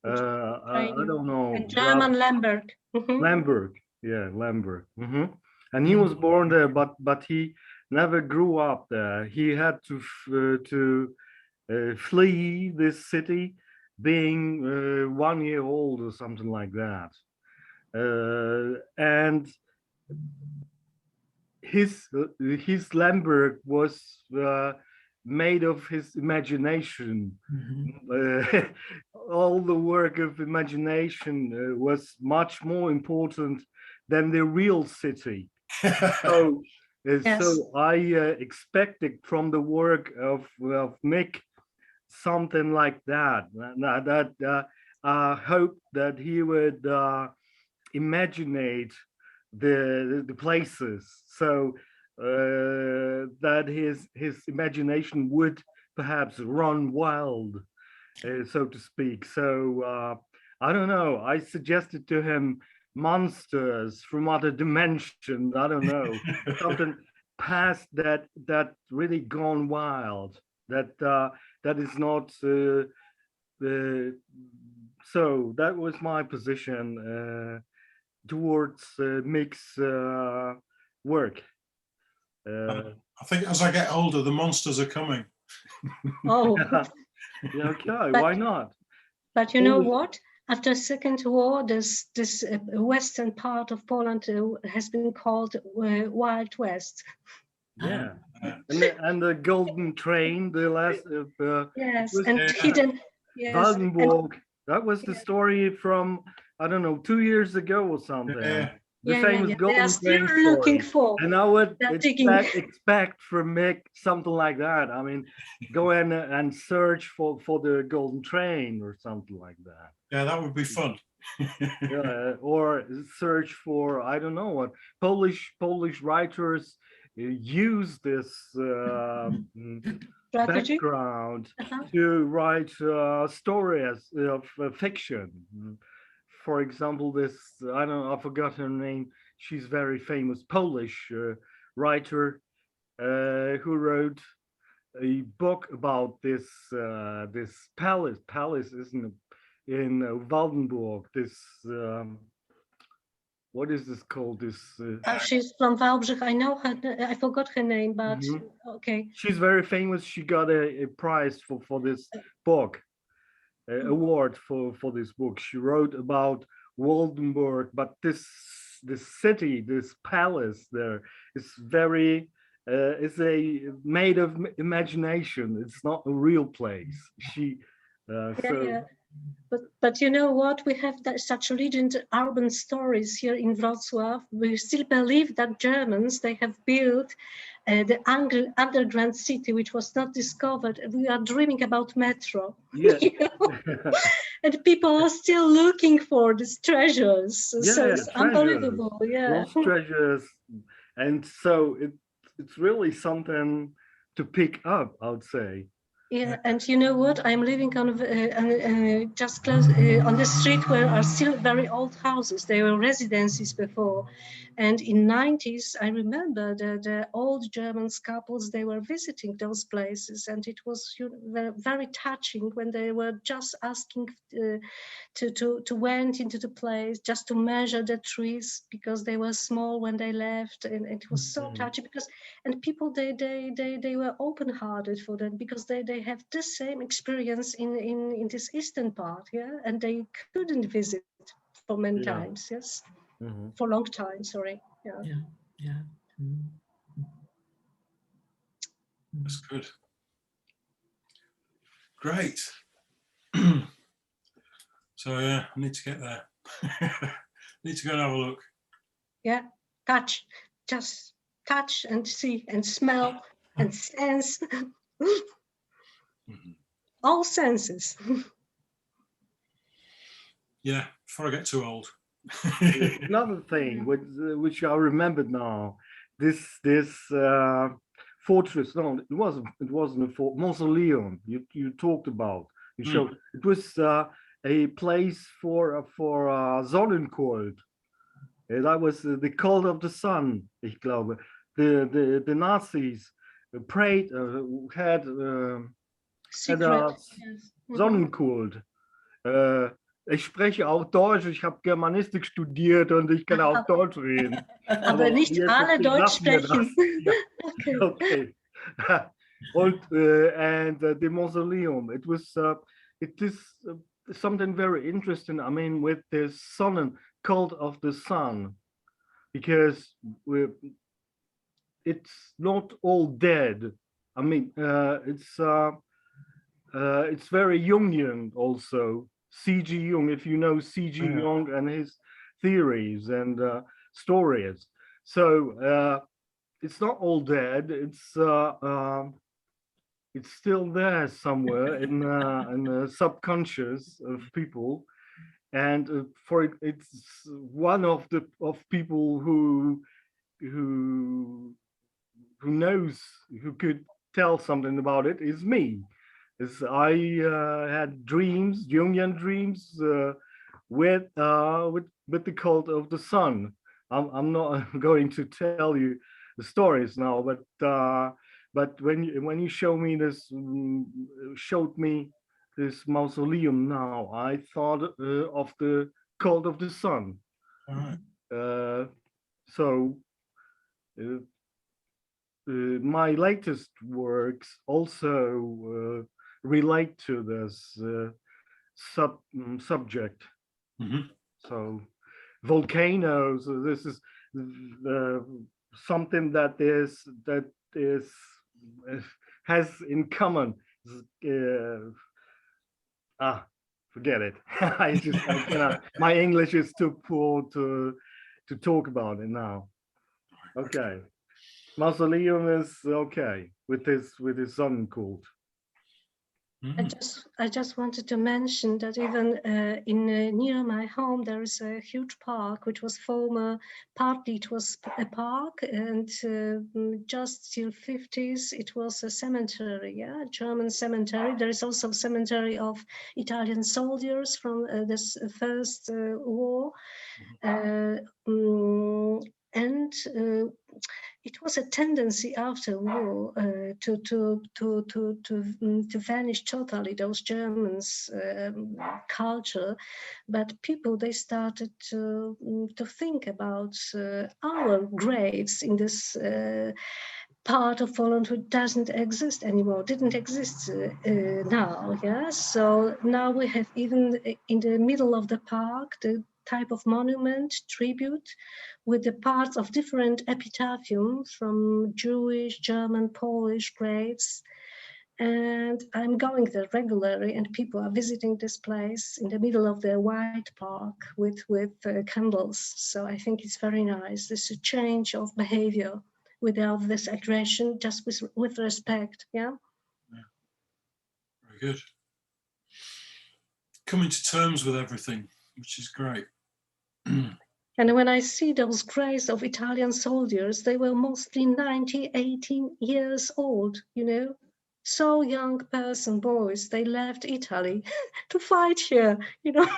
I don't know. in German, Lemberg. Lemberg, yeah, Lemberg. And he was born there, but he never grew up there. He had to flee this city, being 1 year old or something like that. And his Lemberg was made of his imagination. All the work of imagination was much more important than the real city. So I expected from the work of Mik something like that. I hope that he would imaginate the places. So that his imagination would perhaps run wild, so to speak. So I don't know. I suggested to him monsters from other dimensions. I don't know, something past that really gone wild. That is not. So that was my position towards Mik's work. I think as I get older, the monsters are coming. Oh, Yeah, okay, But- why not? but you know Always- what? After Second War, this western part of Poland has been called Wild West. Yeah, and the Golden Train, the last Yes, was and Yeah. hidden. Yes, and Waldenburg. That was the Yeah. story from, I don't know, 2 years ago or something. Yeah. The yeah, famous yeah. They Golden are still Train looking story. for. And I would They're digging. expect from Mick something like that. I mean, go in and search for the Golden Train or something like that. Yeah, that would be fun. Yeah, or search for, I don't know what, Polish writers use this Strategy. background Uh-huh. to write stories of fiction. For example, this, I don't know, I forgot her name. She's very famous Polish writer who wrote a book about this palace isn't in Waldenburg. This what is this called? This She's from Baalbridge. I know her. I forgot her name, but Mhm. okay. She's very famous. She got a prize for this book, award for this book. She wrote about Waldenburg, but this city, this palace there is very is a made of imagination. It's not a real place. She Yeah, so yeah. But you know what? We have such legend urban stories here in Wrocław. We still believe that Germans, they have built the underground city, which was not discovered. We are dreaming about metro. yeah. You know? And people are still looking for these treasures. So Yeah, it's treasures. unbelievable. Yeah. Lost treasures, and so it's really something to pick up, I would say. Yeah, and you know what? I'm living on just close on the street where are still very old houses. They were residences before, and in 90s, I remember the old German couples, they were visiting those places, and it was very touching when they were just asking to went into the place just to measure the trees because they were small when they left, and it was so touching because and people they were open-hearted for them because they have the same experience in this eastern part, yeah, and they couldn't visit for many Yeah. times, yes, Mhm. for a long time, sorry, yeah. Yeah, yeah. Mm. That's good. Great. So yeah, I need to get there. Need to go and have a look. Yeah, touch, just touch and see and smell and sense. Mhm. All senses. Yeah, before I get too old. Another thing which I remembered now, this fortress. No, it wasn't a fort. Mausoleum. You talked about. You showed it was a place for Sonnenkult. That was the cult of the sun. Ich glaube, the Nazis prayed had Secret. Yes. Mhm. Sonnenkult. Ich spreche auch Deutsch, ich habe Germanistik studiert und ich kann auch Deutsch reden. Aber nicht jetzt alle Deutsch lassen wir das. sprechen. Ja, Okay. okay. Und and the mausoleum, it is something very interesting. I mean, with the sun, cult of the sun, because it's not all dead. I mean, it's very Jungian also. C.G. Jung, if you know C.G. Yeah. Jung and his theories and stories. So it's not all dead. It's still there somewhere in the subconscious of people, and it's one of people who who knows, who could tell something about it is me. As I had dreams, Jungian dreams, with the cult of the sun. I'm not going to tell you the stories now, but when you showed me this mausoleum now, I thought of the cult of the sun. All right. So my latest works also relate to this subject. Mhm. So volcanoes, this is something that has in common. Forget it. I cannot, my English is too poor to talk about it now. Okay. Mausoleum is okay with his sun cult. I just wanted to mention that even near my home there is a huge park which was partly it was a park, and just till 50s it was a cemetery, yeah, German cemetery. There is also a cemetery of Italian soldiers from this first war, and it was a tendency after war to vanish totally, those Germans' culture, but people, they started to think about our graves in this part of Poland who didn't exist now, yeah. So now we have, even in the middle of the park, the type of monument tribute with the parts of different epitaphiums from Jewish, German, Polish graves. And I'm going there regularly, and people are visiting this place in the middle of the white park with candles. So I think it's very nice. This is a change of behavior without this aggression, just with respect. Yeah. Very good. Coming to terms with everything, which is great. And when I see those graves of Italian soldiers, they were mostly 90, 18 years old, you know. So young boys, they left Italy to fight here, you know.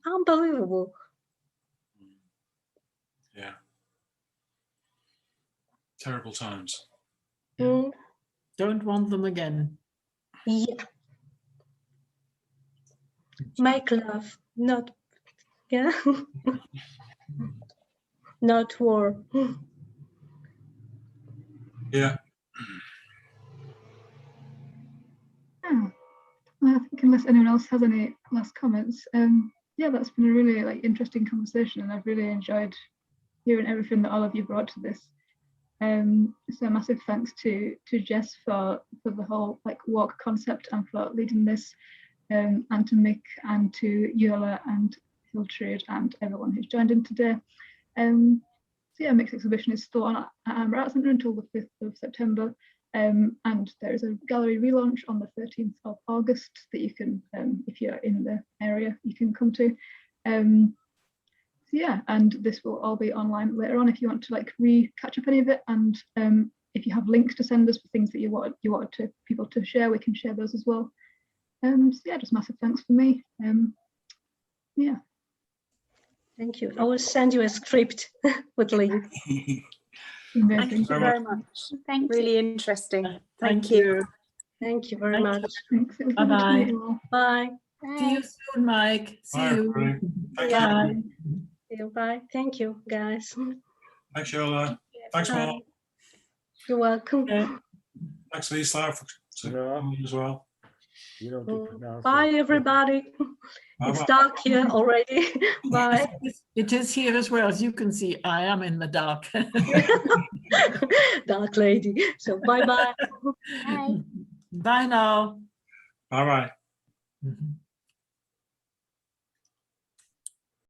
Unbelievable. Yeah. Terrible times. Mm. Don't want them again. Yeah. Make love, not, yeah. Not war. Yeah. Yeah. I think unless anyone else has any last comments, yeah, that's been a really interesting conversation, and I've really enjoyed hearing everything that all of you brought to this. So massive thanks to Jess for the whole walk concept and for leading this, and to Mik and to Yola and Hiltrude and everyone who's joined in today. So yeah, Mik's exhibition is still on at Attenborough Arts Centre until the 5th of September. And there is a gallery relaunch on the 13th of August that you can, if you're in the area, you can come to. So yeah, and this will all be online later on if you want to catch up any of it. And if you have links to send us for things that you wanted people to share, we can share those as well. So yeah, just massive thanks for me. Yeah. Thank you. I will send you a script with link. Thank you very much. Thank you. Really interesting. Thank you. Thank you very much. Thanks. It was Bye-bye. lovely to meet you all. Bye. See you soon, Mike. See Bye, you. everybody. Thank you. Bye. See you. Bye. Thank you, guys. Thanks, Yola. Thanks, Bye. Mark. You're welcome. Yeah. Thanks, Lisa, for coming as well. You don't get pronounced. Bye, everybody. It's Bye-bye. dark here already. Bye. It is here as well. As you can see, I am in the dark. Dark lady. So bye-bye. Bye. Bye now. Bye-bye. Mhm.